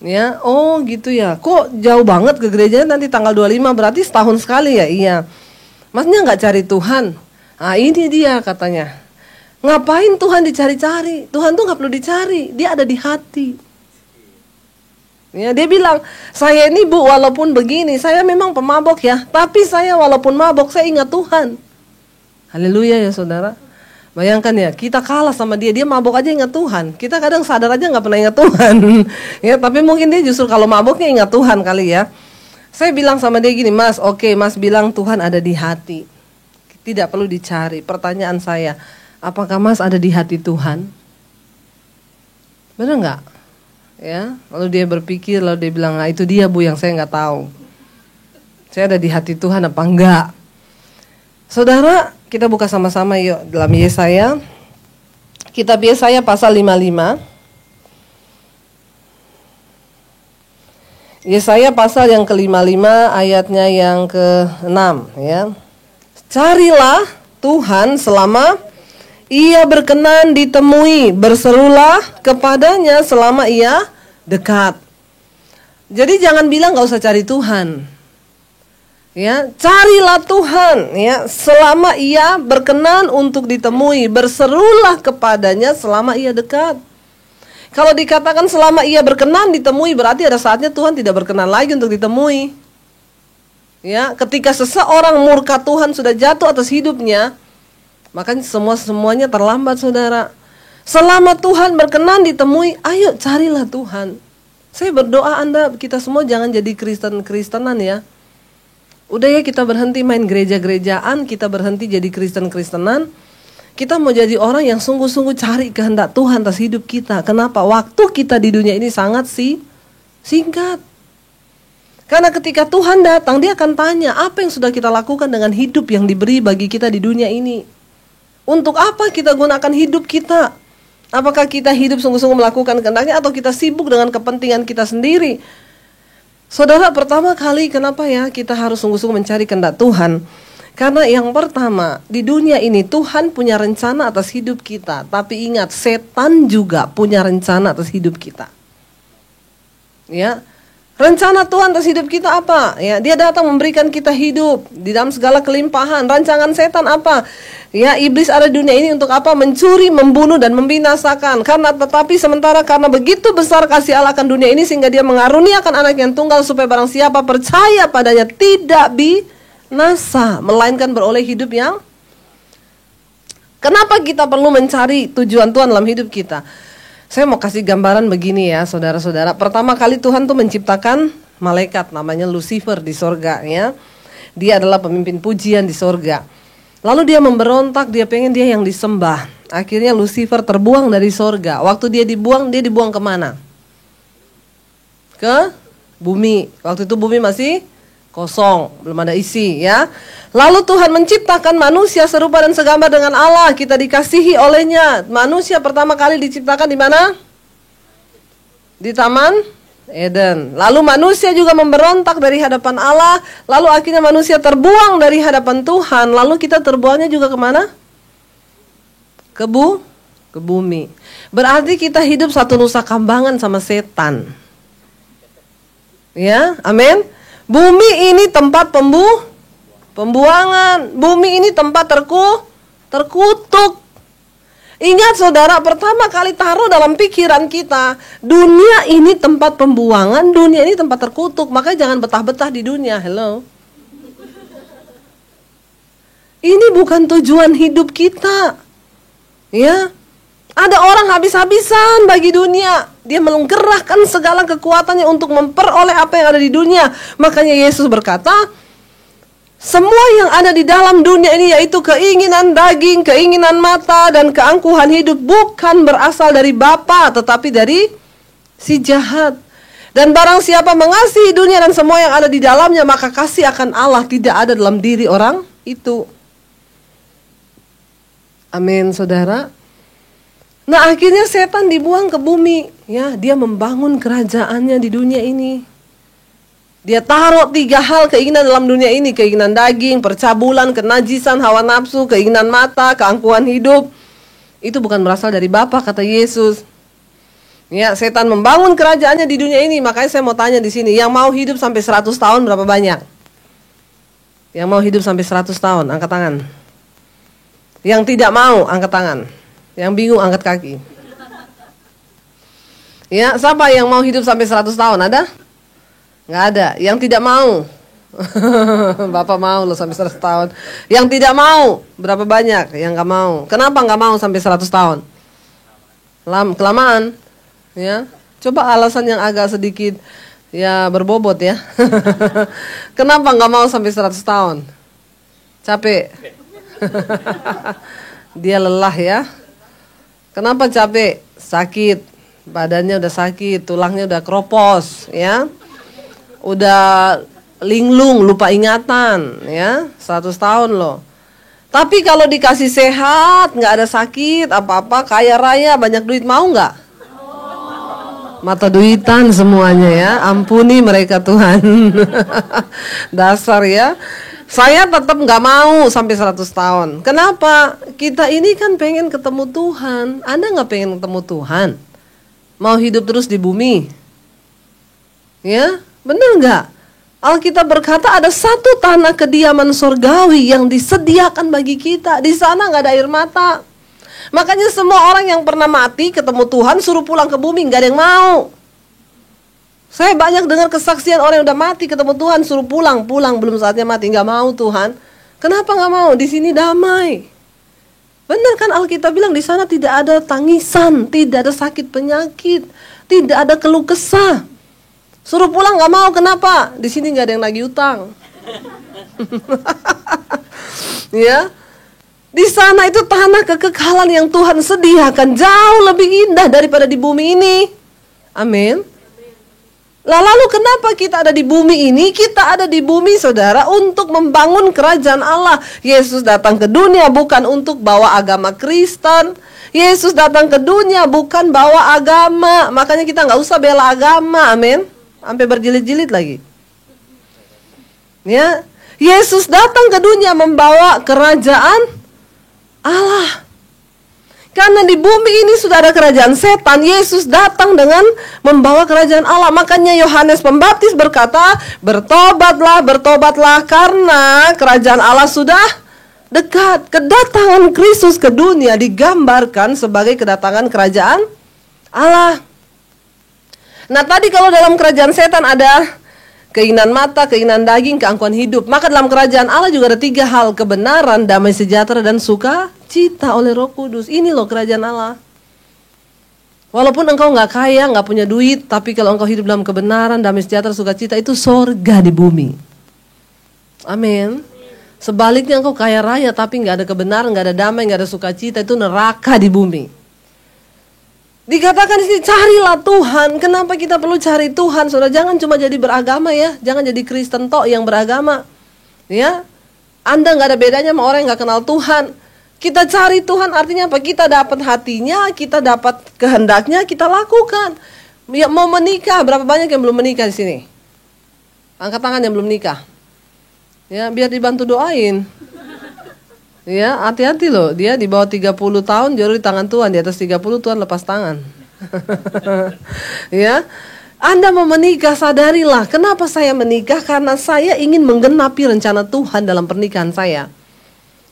Ya, oh gitu ya. Kok jauh banget ke gerejanya nanti tanggal 25, berarti setahun sekali ya? Iya. Masnya nggak cari Tuhan? Ah ini dia katanya. Ngapain Tuhan dicari-cari? Tuhan tuh nggak perlu dicari, dia ada di hati. Ya, dia bilang, saya ini Bu walaupun begini, saya memang pemabok ya, tapi saya walaupun mabok, saya ingat Tuhan. Haleluya ya saudara. Bayangkan ya, kita kalah sama dia, dia mabok aja ingat Tuhan. Kita kadang sadar aja nggak pernah ingat Tuhan. Ya, tapi mungkin dia justru kalau maboknya ingat Tuhan kali ya. Saya bilang sama dia gini, Mas, oke, Mas bilang Tuhan ada di hati, tidak perlu dicari. Pertanyaan saya, apakah Mas ada di hati Tuhan? Benar nggak? Ya, lalu dia berpikir, lalu dia bilang, nah itu dia Bu yang saya nggak tahu. Saya ada di hati Tuhan apa enggak? Saudara, kita buka sama-sama yuk dalam Yesaya. Kitab Yesaya pasal 55. Yesaya pasal yang ke-55 ayatnya yang ke-6 ya. Carilah Tuhan selama Ia berkenan ditemui, berserulah kepadanya selama Ia dekat. Jadi jangan bilang gak usah cari Tuhan. Ya, carilah Tuhan ya selama Ia berkenan untuk ditemui, berserulah kepadanya selama Ia dekat. Kalau dikatakan selama Ia berkenan ditemui, berarti ada saatnya Tuhan tidak berkenan lagi untuk ditemui. Ya, ketika seseorang murka Tuhan sudah jatuh atas hidupnya, makanya semuanya terlambat saudara. Selama Tuhan berkenan ditemui, ayo carilah Tuhan. Saya berdoa kita semua jangan jadi Kristen-Kristenan ya. Udah ya kita berhenti main gereja-gerejaan, kita berhenti jadi Kristen-Kristenan. Kita mau jadi orang yang sungguh-sungguh cari kehendak Tuhan atas hidup kita. Kenapa? Waktu kita di dunia ini sangat singkat. Karena ketika Tuhan datang, Dia akan tanya, apa yang sudah kita lakukan dengan hidup yang diberi bagi kita di dunia ini? Untuk apa kita gunakan hidup kita? Apakah kita hidup sungguh-sungguh melakukan kehendaknya atau kita sibuk dengan kepentingan kita sendiri? Saudara, pertama kali kenapa ya kita harus sungguh-sungguh mencari kehendak Tuhan? Karena yang pertama, di dunia ini Tuhan punya rencana atas hidup kita. Tapi ingat, setan juga punya rencana atas hidup kita. Ya, rencana Tuhan atas hidup kita apa? Ya, Dia datang memberikan kita hidup di dalam segala kelimpahan. Rancangan setan apa? Ya, iblis ada di dunia ini untuk apa? Mencuri, membunuh, dan membinasakan. Tetapi sementara karena begitu besar kasih Allah akan dunia ini, sehingga Dia mengaruniakan anak yang tunggal, supaya barang siapa percaya padanya tidak binasa, melainkan beroleh hidup yang. Kenapa kita perlu mencari tujuan Tuhan dalam hidup kita? Saya mau kasih gambaran begini ya, saudara-saudara. Pertama kali Tuhan tuh menciptakan malaikat namanya Lucifer di sorga ya. Dia adalah pemimpin pujian di sorga. Lalu dia memberontak, dia pengen dia yang disembah. Akhirnya Lucifer terbuang dari sorga. Waktu dia dibuang kemana? Ke bumi. Waktu itu bumi masih kosong, belum ada isi ya. Lalu Tuhan menciptakan manusia serupa dan segambar dengan Allah. Kita dikasihi olehnya. Manusia pertama kali diciptakan di mana? Di Taman Eden. Lalu manusia juga memberontak dari hadapan Allah. Lalu akhirnya manusia terbuang dari hadapan Tuhan. Lalu kita terbuangnya juga kemana? Ke bumi. Berarti kita hidup satu nusa kambangan sama setan. Ya, amin. Bumi ini tempat pembuangan. Bumi ini tempat terkutuk. Ingat saudara, pertama kali taruh dalam pikiran kita, dunia ini tempat pembuangan, dunia ini tempat terkutuk. Makanya jangan betah-betah di dunia. Hello. Ini bukan tujuan hidup kita. Ya. Ada orang habis-habisan bagi dunia. Dia menggerahkan segala kekuatannya untuk memperoleh apa yang ada di dunia. Makanya Yesus berkata, semua yang ada di dalam dunia ini, yaitu keinginan daging, keinginan mata, dan keangkuhan hidup, bukan berasal dari Bapa, tetapi dari si jahat. Dan barang siapa mengasihi dunia dan semua yang ada di dalamnya, maka kasih akan Allah tidak ada dalam diri orang itu. Amin, saudara. Nah, akhirnya setan dibuang ke bumi. Ya, dia membangun kerajaannya di dunia ini. Dia taruh 3 hal keinginan dalam dunia ini. Keinginan daging, percabulan, kenajisan, hawa nafsu, keinginan mata, keangkuhan hidup. Itu bukan berasal dari Bapa, kata Yesus. Ya, setan membangun kerajaannya di dunia ini. Makanya saya mau tanya di sini, yang mau hidup sampai 100 tahun berapa banyak? Yang mau hidup sampai 100 tahun, angkat tangan. Yang tidak mau, angkat tangan. Yang bingung, angkat kaki. Ya, siapa yang mau hidup sampai 100 tahun? Ada? Nggak ada. Yang tidak mau. Bapak mau loh sampai 100 tahun. Yang tidak mau, berapa banyak yang nggak mau? Kenapa nggak mau sampai 100 tahun? Kelamaan. Ya, coba alasan yang agak sedikit ya berbobot ya. Kenapa nggak mau sampai 100 tahun? Capek. Dia lelah ya. Kenapa capek? Sakit. Badannya udah sakit, tulangnya udah keropos, ya. Udah linglung, lupa ingatan, ya. 100 tahun loh. Tapi kalau dikasih sehat, nggak ada sakit, apa-apa, kaya raya, banyak duit, mau nggak? Mata duitan semuanya ya. Ampuni mereka Tuhan. Dasar ya. Saya tetap nggak mau sampai 100 tahun. Kenapa? Kita ini kan pengen ketemu Tuhan. Anda nggak pengen ketemu Tuhan? Mau hidup terus di bumi? Ya, benar nggak? Alkitab berkata ada satu tanah kediaman surgawi yang disediakan bagi kita. Di sana nggak ada air mata. Makanya semua orang yang pernah mati ketemu Tuhan suruh pulang ke bumi, nggak ada yang mau. Saya banyak dengar kesaksian orang yang udah mati ketemu Tuhan suruh pulang, belum saatnya mati, nggak mau Tuhan. Kenapa nggak mau? Di sini damai. Benar kan Alkitab bilang di sana tidak ada tangisan, tidak ada sakit penyakit, tidak ada keluh kesah. Suruh pulang nggak mau, kenapa? Di sini nggak ada yang nagih utang. Ya, di sana itu tanah kekekalan yang Tuhan sediakan jauh lebih indah daripada di bumi ini. Amin. Lalu kenapa kita ada di bumi ini? Kita ada di bumi saudara untuk membangun kerajaan Allah. Yesus datang ke dunia bukan untuk bawa agama Kristen. Yesus datang ke dunia bukan bawa agama. Makanya kita nggak usah bela agama, amin. Sampai berjilid-jilid lagi. Ya, Yesus datang ke dunia membawa kerajaan Allah. Karena di bumi ini sudah ada kerajaan setan, Yesus datang dengan membawa kerajaan Allah. Makanya Yohanes Pembaptis berkata, bertobatlah, bertobatlah, karena kerajaan Allah sudah dekat. Kedatangan Kristus ke dunia digambarkan sebagai kedatangan kerajaan Allah. Nah tadi kalau dalam kerajaan setan ada keinginan mata, keinginan daging, keangkuhan hidup. Maka dalam kerajaan Allah juga ada 3 hal: kebenaran, damai sejahtera, dan sukacita oleh Roh Kudus. Ini loh kerajaan Allah. Walaupun engkau gak kaya, gak punya duit, tapi kalau engkau hidup dalam kebenaran, damai sejahtera, sukacita, itu sorga di bumi. Amin. Sebaliknya engkau kaya raya tapi gak ada kebenaran, gak ada damai, gak ada sukacita, itu neraka di bumi. Dikatakan di sini, carilah Tuhan. Kenapa kita perlu cari Tuhan? Saudara, jangan cuma jadi beragama ya. Jangan jadi Kristen tok yang beragama. Ya, Anda nggak ada bedanya sama orang yang nggak kenal Tuhan. Kita cari Tuhan artinya apa? Kita dapat hatinya, kita dapat kehendaknya, kita lakukan. Ya, mau menikah, berapa banyak yang belum menikah di sini? Angkat tangan yang belum nikah. Ya, biar dibantu doain. Ya, hati-hati loh, dia di bawah 30 tahun jodoh di tangan Tuhan, di atas 30 Tuhan lepas tangan. Ya, Anda mau menikah, sadarilah, kenapa saya menikah? Karena saya ingin menggenapi rencana Tuhan dalam pernikahan saya.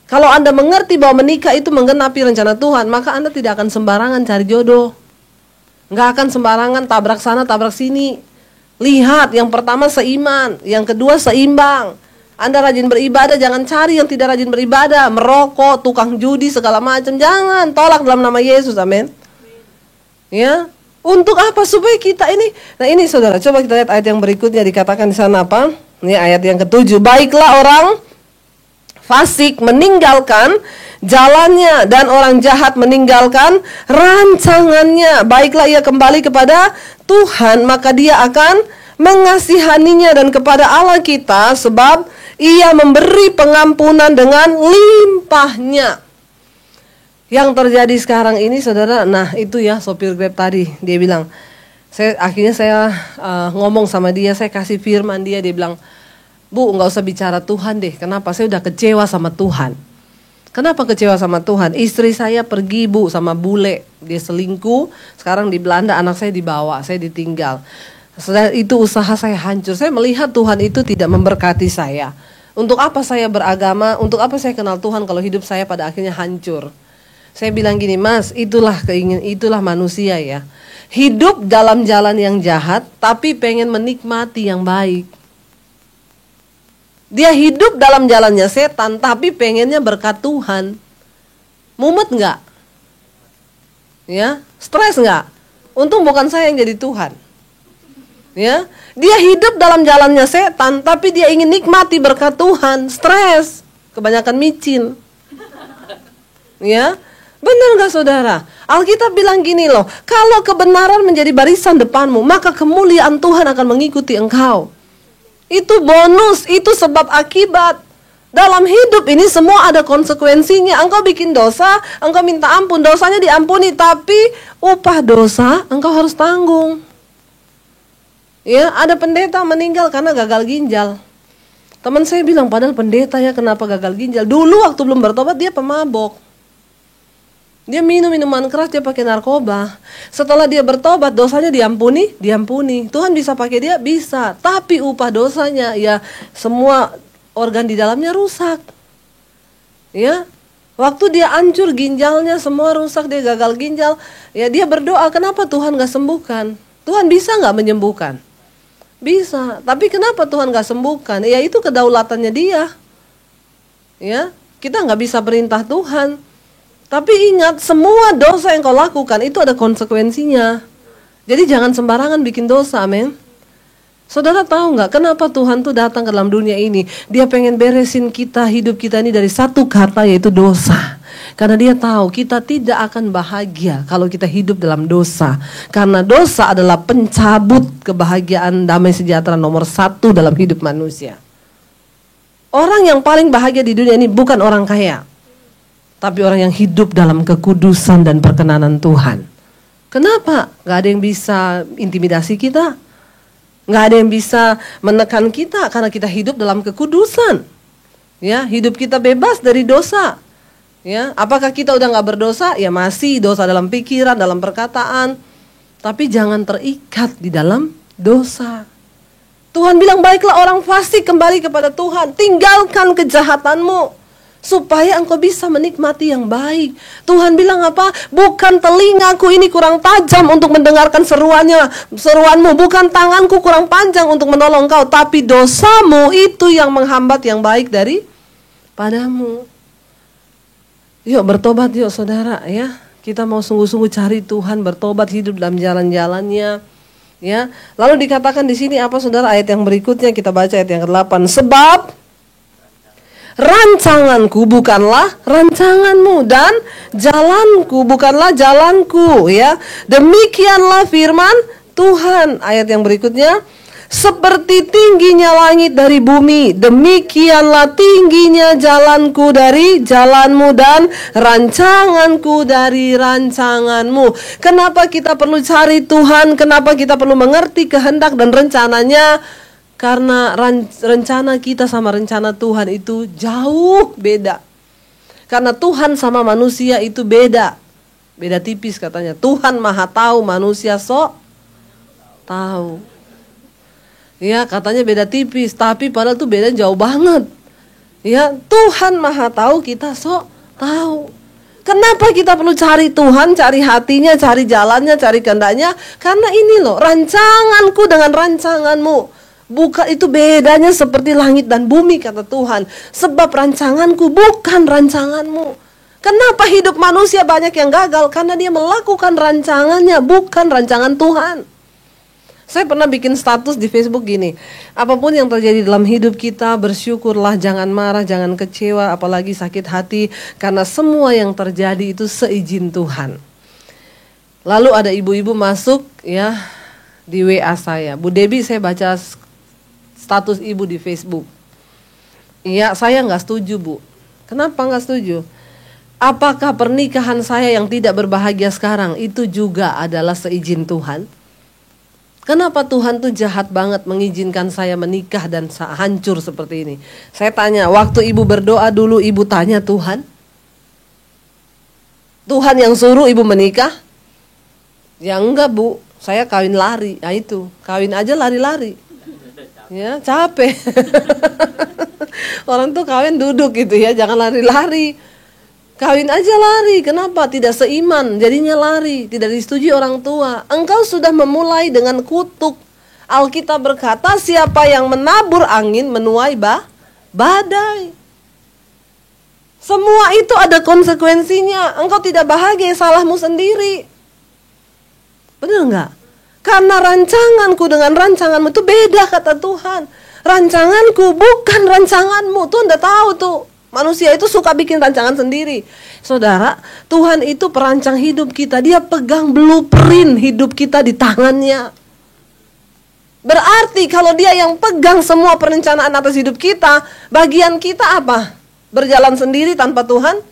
Kalau Anda mengerti bahwa menikah itu menggenapi rencana Tuhan, maka Anda tidak akan sembarangan cari jodoh. Nggak akan sembarangan tabrak sana, tabrak sini. Lihat, yang pertama seiman, yang kedua seimbang. Anda rajin beribadah, jangan cari yang tidak rajin beribadah, merokok, tukang judi, segala macam. Jangan, tolak dalam nama Yesus, amin. Ya, untuk apa? Supaya kita ini. Nah ini saudara, coba kita lihat ayat yang berikutnya, dikatakan di sana apa? Ini ayat yang ke-7. Baiklah orang fasik meninggalkan jalannya dan orang jahat meninggalkan rancangannya. Baiklah ia kembali kepada Tuhan, maka dia akan mengasihaninya, dan kepada Allah kita, sebab ia memberi pengampunan dengan limpahnya. Yang terjadi sekarang ini saudara, nah itu ya sopir Grab tadi, dia bilang, akhirnya saya ngomong sama dia, saya kasih firman dia bilang, Bu, nggak usah bicara Tuhan deh. Kenapa? Saya udah kecewa sama Tuhan. Kenapa kecewa sama Tuhan? Istri saya pergi, Bu, sama bule, dia selingkuh. Sekarang di Belanda, anak saya dibawa, saya ditinggal. Itu usaha saya hancur. Saya melihat Tuhan itu tidak memberkati saya. Untuk apa saya beragama? Untuk apa saya kenal Tuhan kalau hidup saya pada akhirnya hancur? Saya bilang gini, Mas, itulah manusia ya. Hidup dalam jalan yang jahat, tapi pengen menikmati yang baik. Dia hidup dalam jalannya setan, tapi pengennya berkat Tuhan. Mumet nggak? Ya, stres nggak? Untung bukan saya yang jadi Tuhan. Ya, dia hidup dalam jalannya setan, tapi dia ingin nikmati berkat Tuhan. Stres, kebanyakan micin. Ya, benar nggak saudara? Alkitab bilang gini loh, kalau kebenaran menjadi barisan depanmu, maka kemuliaan Tuhan akan mengikuti engkau. Itu bonus, itu sebab akibat. Dalam hidup ini semua ada konsekuensinya. Engkau bikin dosa, engkau minta ampun, dosanya diampuni, tapi upah dosa engkau harus tanggung. Ya, ada pendeta meninggal karena gagal ginjal. Teman saya bilang, padahal pendeta ya kenapa gagal ginjal? Dulu waktu belum bertobat dia pemabok. Dia minum minuman keras, dia pakai narkoba. Setelah dia bertobat, dosanya diampuni. Tuhan bisa pakai dia? Bisa. Tapi upah dosanya, ya semua organ di dalamnya rusak. Ya, waktu dia hancur ginjalnya, semua rusak, dia gagal ginjal. Ya dia berdoa, kenapa Tuhan gak sembuhkan? Tuhan bisa gak menyembuhkan? Bisa, tapi kenapa Tuhan gak sembuhkan? Ya itu kedaulatannya dia. Ya, kita gak bisa perintah Tuhan. Tapi ingat, semua dosa yang kau lakukan itu ada konsekuensinya. Jadi jangan sembarangan bikin dosa, amin. Saudara tahu gak kenapa Tuhan tuh datang ke dalam dunia ini? Dia pengen beresin kita, hidup kita ini dari satu kata, yaitu dosa. Karena dia tahu kita tidak akan bahagia kalau kita hidup dalam dosa. Karena dosa adalah pencabut kebahagiaan damai sejahtera nomor 1 dalam hidup manusia. Orang yang paling bahagia di dunia ini bukan orang kaya, tapi orang yang hidup dalam kekudusan dan perkenanan Tuhan. Kenapa? Gak ada yang bisa intimidasi kita. Gak ada yang bisa menekan kita karena kita hidup dalam kekudusan. Ya, hidup kita bebas dari dosa. Ya, apakah kita udah nggak berdosa? Ya masih dosa dalam pikiran, dalam perkataan. Tapi jangan terikat di dalam dosa. Tuhan bilang, baiklah orang fasik kembali kepada Tuhan. Tinggalkan kejahatanmu supaya engkau bisa menikmati yang baik. Tuhan bilang apa? Bukan telingaku ini kurang tajam untuk mendengarkan seruanmu, bukan tanganku kurang panjang untuk menolong kau, tapi dosamu itu yang menghambat yang baik dari padamu. Yuk bertobat yuk saudara ya. Kita mau sungguh-sungguh cari Tuhan, bertobat, hidup dalam jalan-jalannya. Ya. Lalu dikatakan di sini apa saudara? Ayat yang berikutnya kita baca ayat yang ke-8. Sebab rancanganku bukanlah rancanganmu dan jalanku bukanlah jalanku, ya. Demikianlah firman Tuhan. Ayat yang berikutnya, seperti tingginya langit dari bumi, demikianlah tingginya jalanku dari jalanmu dan rancanganku dari rancanganmu. Kenapa kita perlu cari Tuhan? Kenapa kita perlu mengerti kehendak dan rencananya? Karena rencana kita sama rencana Tuhan itu jauh beda. Karena Tuhan sama manusia itu beda. Beda tipis katanya. Tuhan maha tahu, manusia sok tahu. Ya katanya beda tipis, tapi padahal tuh beda jauh banget. Ya Tuhan maha tahu, kita sok tahu. Kenapa kita perlu cari Tuhan, cari hatinya, cari jalannya, cari kehendaknya? Karena ini loh, rancanganku dengan rancanganmu. Bukan, itu bedanya seperti langit dan bumi kata Tuhan. Sebab rancanganku bukan rancanganmu. Kenapa hidup manusia banyak yang gagal? Karena dia melakukan rancangannya, bukan rancangan Tuhan. Saya pernah bikin status di Facebook gini, apapun yang terjadi dalam hidup kita, bersyukurlah, jangan marah, jangan kecewa, apalagi sakit hati. Karena semua yang terjadi itu seizin Tuhan. Lalu ada ibu-ibu masuk ya di WA saya, Bu Debbie, saya baca status ibu di Facebook. Iya, saya nggak setuju, Bu. Kenapa nggak setuju? Apakah pernikahan saya yang tidak berbahagia sekarang itu juga adalah seizin Tuhan? Kenapa Tuhan tuh jahat banget mengizinkan saya menikah dan hancur seperti ini? Saya tanya, waktu ibu berdoa dulu ibu tanya Tuhan? Tuhan yang suruh ibu menikah? Ya enggak, Bu. Saya kawin lari. Nah itu, kawin aja lari-lari. Ya capek. Orang tuh kawin duduk gitu ya, jangan lari-lari. Kawin aja lari. Kenapa? Tidak seiman, jadinya lari. Tidak disetujui orang tua. Engkau sudah memulai dengan kutuk. Alkitab berkata, siapa yang menabur angin menuai badai. Semua itu ada konsekuensinya. Engkau tidak bahagia, salahmu sendiri. Benar enggak? Karena rancanganku dengan rancanganmu itu beda kata Tuhan. Rancanganku bukan rancanganmu. Tuhan udah tahu tuh. Manusia itu suka bikin rancangan sendiri. Saudara, Tuhan itu perancang hidup kita. Dia pegang blueprint hidup kita di tangannya. Berarti kalau dia yang pegang semua perencanaan atas hidup kita, bagian kita apa? Berjalan sendiri tanpa Tuhan?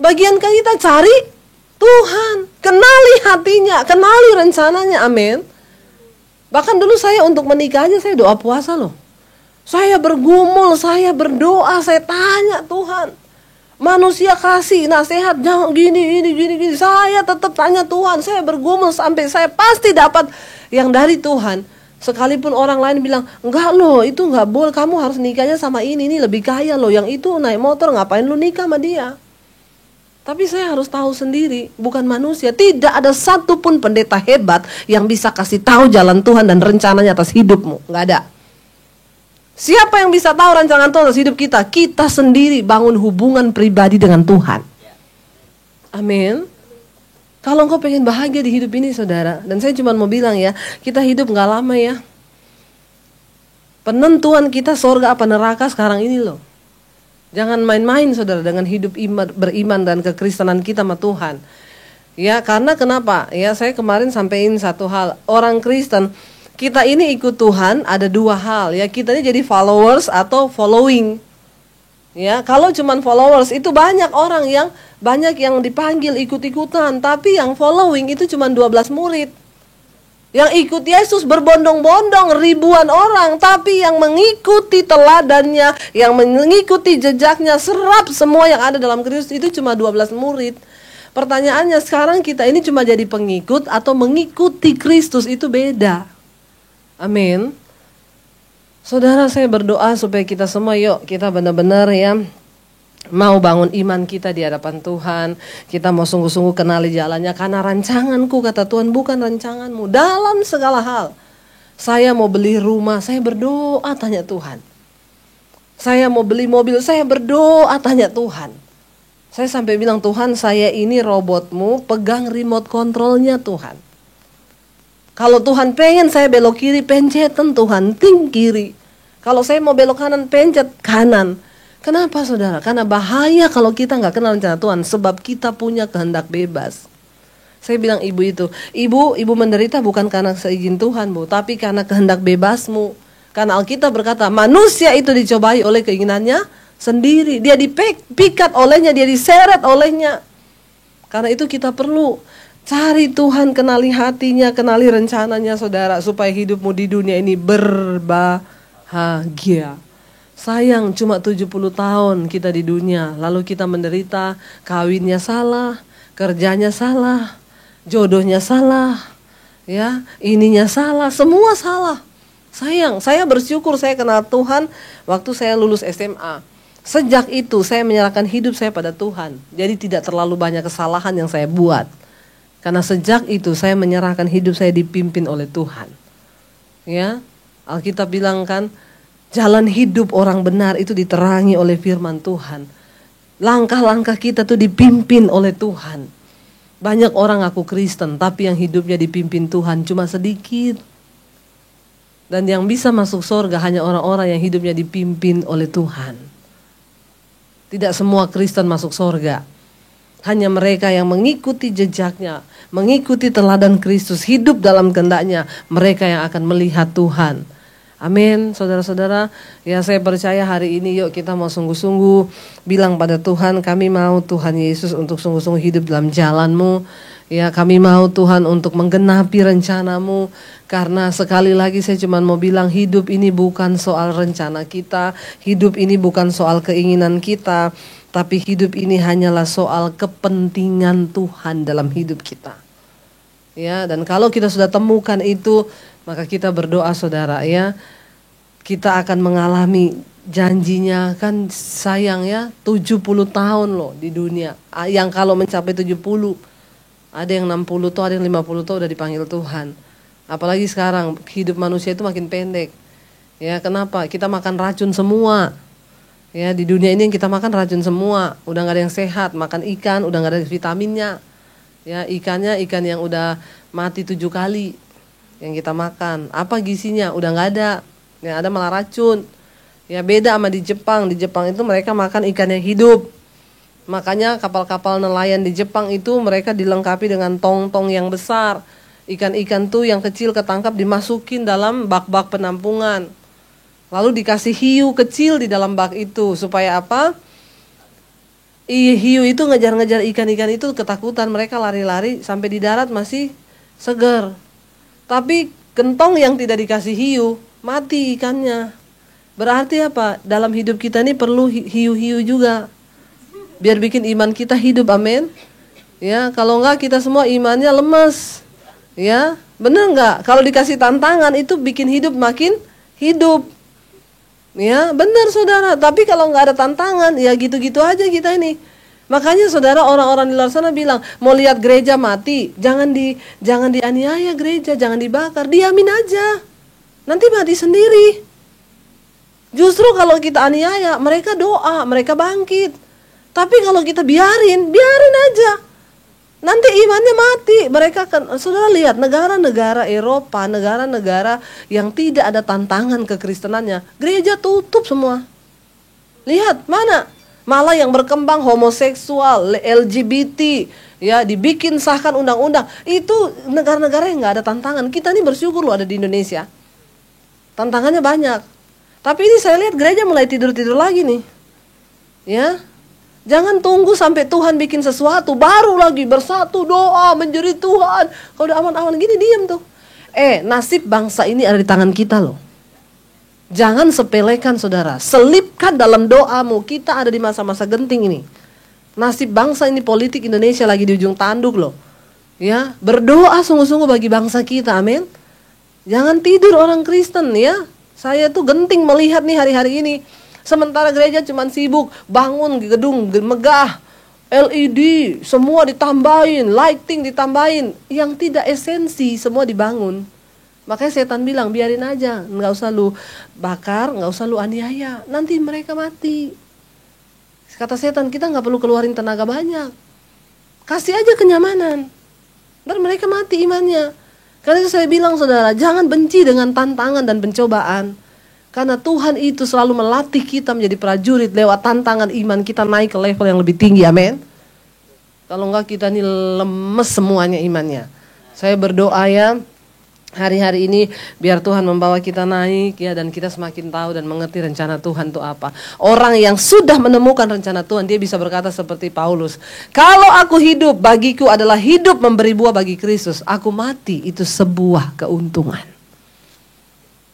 Bagian kita cari Tuhan, kenali hatinya, kenali rencananya, amin. Bahkan dulu saya untuk menikah aja saya doa puasa loh. Saya bergumul, saya berdoa, saya tanya Tuhan. Manusia kasih nasihat, jangan gini. Saya tetap tanya Tuhan, saya bergumul sampai saya pasti dapat yang dari Tuhan. Sekalipun orang lain bilang, enggak loh, itu enggak boleh, kamu harus nikahnya sama ini lebih kaya loh. Yang itu naik motor, ngapain lu nikah sama dia? Tapi saya harus tahu sendiri, bukan manusia. Tidak ada satupun pendeta hebat yang bisa kasih tahu jalan Tuhan dan rencananya atas hidupmu. Nggak ada. Siapa yang bisa tahu rancangan Tuhan atas hidup kita? Kita sendiri bangun hubungan pribadi dengan Tuhan. Amin. Kalau engkau pengen bahagia di hidup ini saudara, dan saya cuma mau bilang ya, kita hidup nggak lama ya. Penentuan kita surga apa neraka sekarang ini loh. Jangan main-main saudara dengan hidup beriman dan kekristenan kita sama Tuhan. Ya karena kenapa? Ya saya kemarin sampaikan satu hal. Orang Kristen, kita ini ikut Tuhan ada dua hal. Ya kita ini jadi followers atau following. Ya kalau cuman followers itu banyak yang dipanggil ikut-ikutan. Tapi yang following itu cuma 12 murid. Yang ikut Yesus berbondong-bondong ribuan orang, tapi yang mengikuti teladannya, yang mengikuti jejaknya, serap semua yang ada dalam Kristus itu cuma 12 murid. Pertanyaannya sekarang kita ini cuma jadi pengikut atau mengikuti Kristus, itu beda. Amin. Saudara, saya berdoa supaya kita semua yuk kita benar-benar ya mau bangun iman kita di hadapan Tuhan. Kita mau sungguh-sungguh kenali jalannya. Karena rancanganku, kata Tuhan, bukan rancanganmu. Dalam segala hal. Saya mau beli rumah, saya berdoa tanya Tuhan. Saya mau beli mobil, saya berdoa tanya Tuhan. Saya sampai bilang, Tuhan, saya ini robotmu, pegang remote kontrolnya Tuhan. Kalau Tuhan pengen saya belok kiri, pencetan Tuhan, ting kiri. Kalau saya mau belok kanan, pencet kanan. Kenapa saudara? Karena bahaya kalau kita nggak kenal rencana Tuhan. Sebab kita punya kehendak bebas. Saya bilang ibu itu, ibu menderita bukan karena seizin Tuhan, Bu, tapi karena kehendak bebasmu. Karena Alkitab berkata, manusia itu dicobai oleh keinginannya sendiri. Dia dipikat olehnya, dia diseret olehnya. Karena itu kita perlu cari Tuhan, kenali hatinya, kenali rencananya saudara. Supaya hidupmu di dunia ini berbahagia. Sayang cuma 70 tahun kita di dunia, lalu kita menderita, kawinnya salah, kerjanya salah, jodohnya salah, ya, ininya salah, semua salah. Sayang, saya bersyukur saya kenal Tuhan waktu saya lulus SMA. Sejak itu saya menyerahkan hidup saya pada Tuhan. Jadi tidak terlalu banyak kesalahan yang saya buat. Karena sejak itu saya menyerahkan hidup saya dipimpin oleh Tuhan. Ya, Alkitab bilang kan, jalan hidup orang benar itu diterangi oleh firman Tuhan. Langkah-langkah kita tuh dipimpin oleh Tuhan. Banyak orang ngaku Kristen, tapi yang hidupnya dipimpin Tuhan cuma sedikit. Dan yang bisa masuk surga hanya orang-orang yang hidupnya dipimpin oleh Tuhan. Tidak semua Kristen masuk surga. Hanya mereka yang mengikuti jejaknya, mengikuti teladan Kristus, hidup dalam kehendaknya, mereka yang akan melihat Tuhan. Amin, saudara-saudara. Ya, saya percaya hari ini yuk kita mau sungguh-sungguh bilang pada Tuhan, kami mau Tuhan Yesus untuk sungguh-sungguh hidup dalam jalan-Mu. Ya, kami mau Tuhan untuk menggenapi rencana-Mu. Karena sekali lagi saya cuma mau bilang, hidup ini bukan soal rencana kita, hidup ini bukan soal keinginan kita, tapi hidup ini hanyalah soal kepentingan Tuhan dalam hidup kita. Ya, dan kalau kita sudah temukan itu, maka kita berdoa saudara ya, kita akan mengalami janjinya. Kan sayang ya, 70 tahun loh di dunia. Yang kalau mencapai 70, ada yang 60 tuh, ada yang 50 tuh udah dipanggil Tuhan. Apalagi sekarang hidup manusia itu makin pendek. Ya, kenapa? Kita makan racun semua. Ya, di dunia ini yang kita makan racun semua. Udah gak ada yang sehat, makan ikan udah gak ada vitaminnya. Ya, ikannya ikan yang udah mati 7 kali yang kita makan. Apa gizinya? Udah nggak ada. Yang ada malah racun. Ya, beda sama di Jepang. Di Jepang itu mereka makan ikan yang hidup. Makanya kapal-kapal nelayan di Jepang itu mereka dilengkapi dengan tong-tong yang besar. Ikan-ikan tuh yang kecil ketangkap dimasukin dalam bak-bak penampungan. Lalu dikasih hiu kecil di dalam bak itu. Supaya apa? Hiu itu ngejar-ngejar ikan-ikan itu ketakutan. Mereka lari-lari sampai di darat masih segar. Tapi kentong yang tidak dikasih hiu, mati ikannya. Berarti apa? Dalam hidup kita ini perlu hiu-hiu juga. Biar bikin iman kita hidup, amin. Ya, kalau enggak kita semua imannya lemes. Ya, bener enggak? Kalau dikasih tantangan itu bikin hidup makin hidup. Ya, benar saudara. Tapi kalau enggak ada tantangan, ya gitu-gitu aja kita ini. Makanya saudara, orang-orang di luar sana bilang, mau lihat gereja mati, jangan dianiaya gereja, jangan dibakar, diamin aja. Nanti mati sendiri. Justru kalau kita aniaya, mereka doa, mereka bangkit. Tapi kalau kita biarin aja. Nanti imannya mati. Mereka kan, saudara lihat negara-negara Eropa, negara-negara yang tidak ada tantangan kekristenannya, gereja tutup semua. Lihat, mana? Malah yang berkembang homoseksual, LGBT, ya dibikin sahkan undang-undang. Itu negara-negara yang nggak ada tantangan. Kita ini bersyukur loh ada di Indonesia. Tantangannya banyak. Tapi ini saya lihat gereja mulai tidur-tidur lagi nih. Ya, jangan tunggu sampai Tuhan bikin sesuatu baru lagi bersatu doa menjerit Tuhan. Kalau udah aman-aman gini diam tuh. Nasib bangsa ini ada di tangan kita loh. Jangan sepelekan saudara. Selipkan dalam doamu. Kita ada di masa-masa genting ini. Nasib bangsa ini, politik Indonesia lagi di ujung tanduk loh. Ya, berdoa sungguh-sungguh bagi bangsa kita, amin. Jangan tidur orang Kristen ya. Saya tuh genting melihat nih hari-hari ini. Sementara gereja cuman sibuk bangun gedung megah, LED semua ditambahin, lighting ditambahin, yang tidak esensi semua dibangun. Makanya setan bilang biarin aja, nggak usah lu bakar, nggak usah lu aniaya, nanti mereka mati. Kata setan, kita nggak perlu keluarin tenaga banyak, kasih aja kenyamanan, dan mereka mati imannya. Karena itu saya bilang saudara, jangan benci dengan tantangan dan pencobaan. Karena Tuhan itu selalu melatih kita menjadi prajurit lewat tantangan iman kita naik ke level yang lebih tinggi, amin. Kalau enggak kita ini lemes semuanya imannya. Saya berdoa ya, hari-hari ini biar Tuhan membawa kita naik ya, dan kita semakin tahu dan mengerti rencana Tuhan itu apa. Orang yang sudah menemukan rencana Tuhan, dia bisa berkata seperti Paulus, kalau aku hidup, bagiku adalah hidup memberi buah bagi Kristus. Aku mati, itu sebuah keuntungan.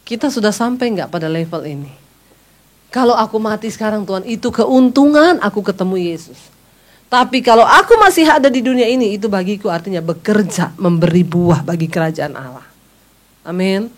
Kita sudah sampai enggak pada level ini? Kalau aku mati sekarang Tuhan, itu keuntungan aku ketemu Yesus. Tapi kalau aku masih ada di dunia ini, itu bagiku artinya bekerja memberi buah bagi kerajaan Allah. Amin.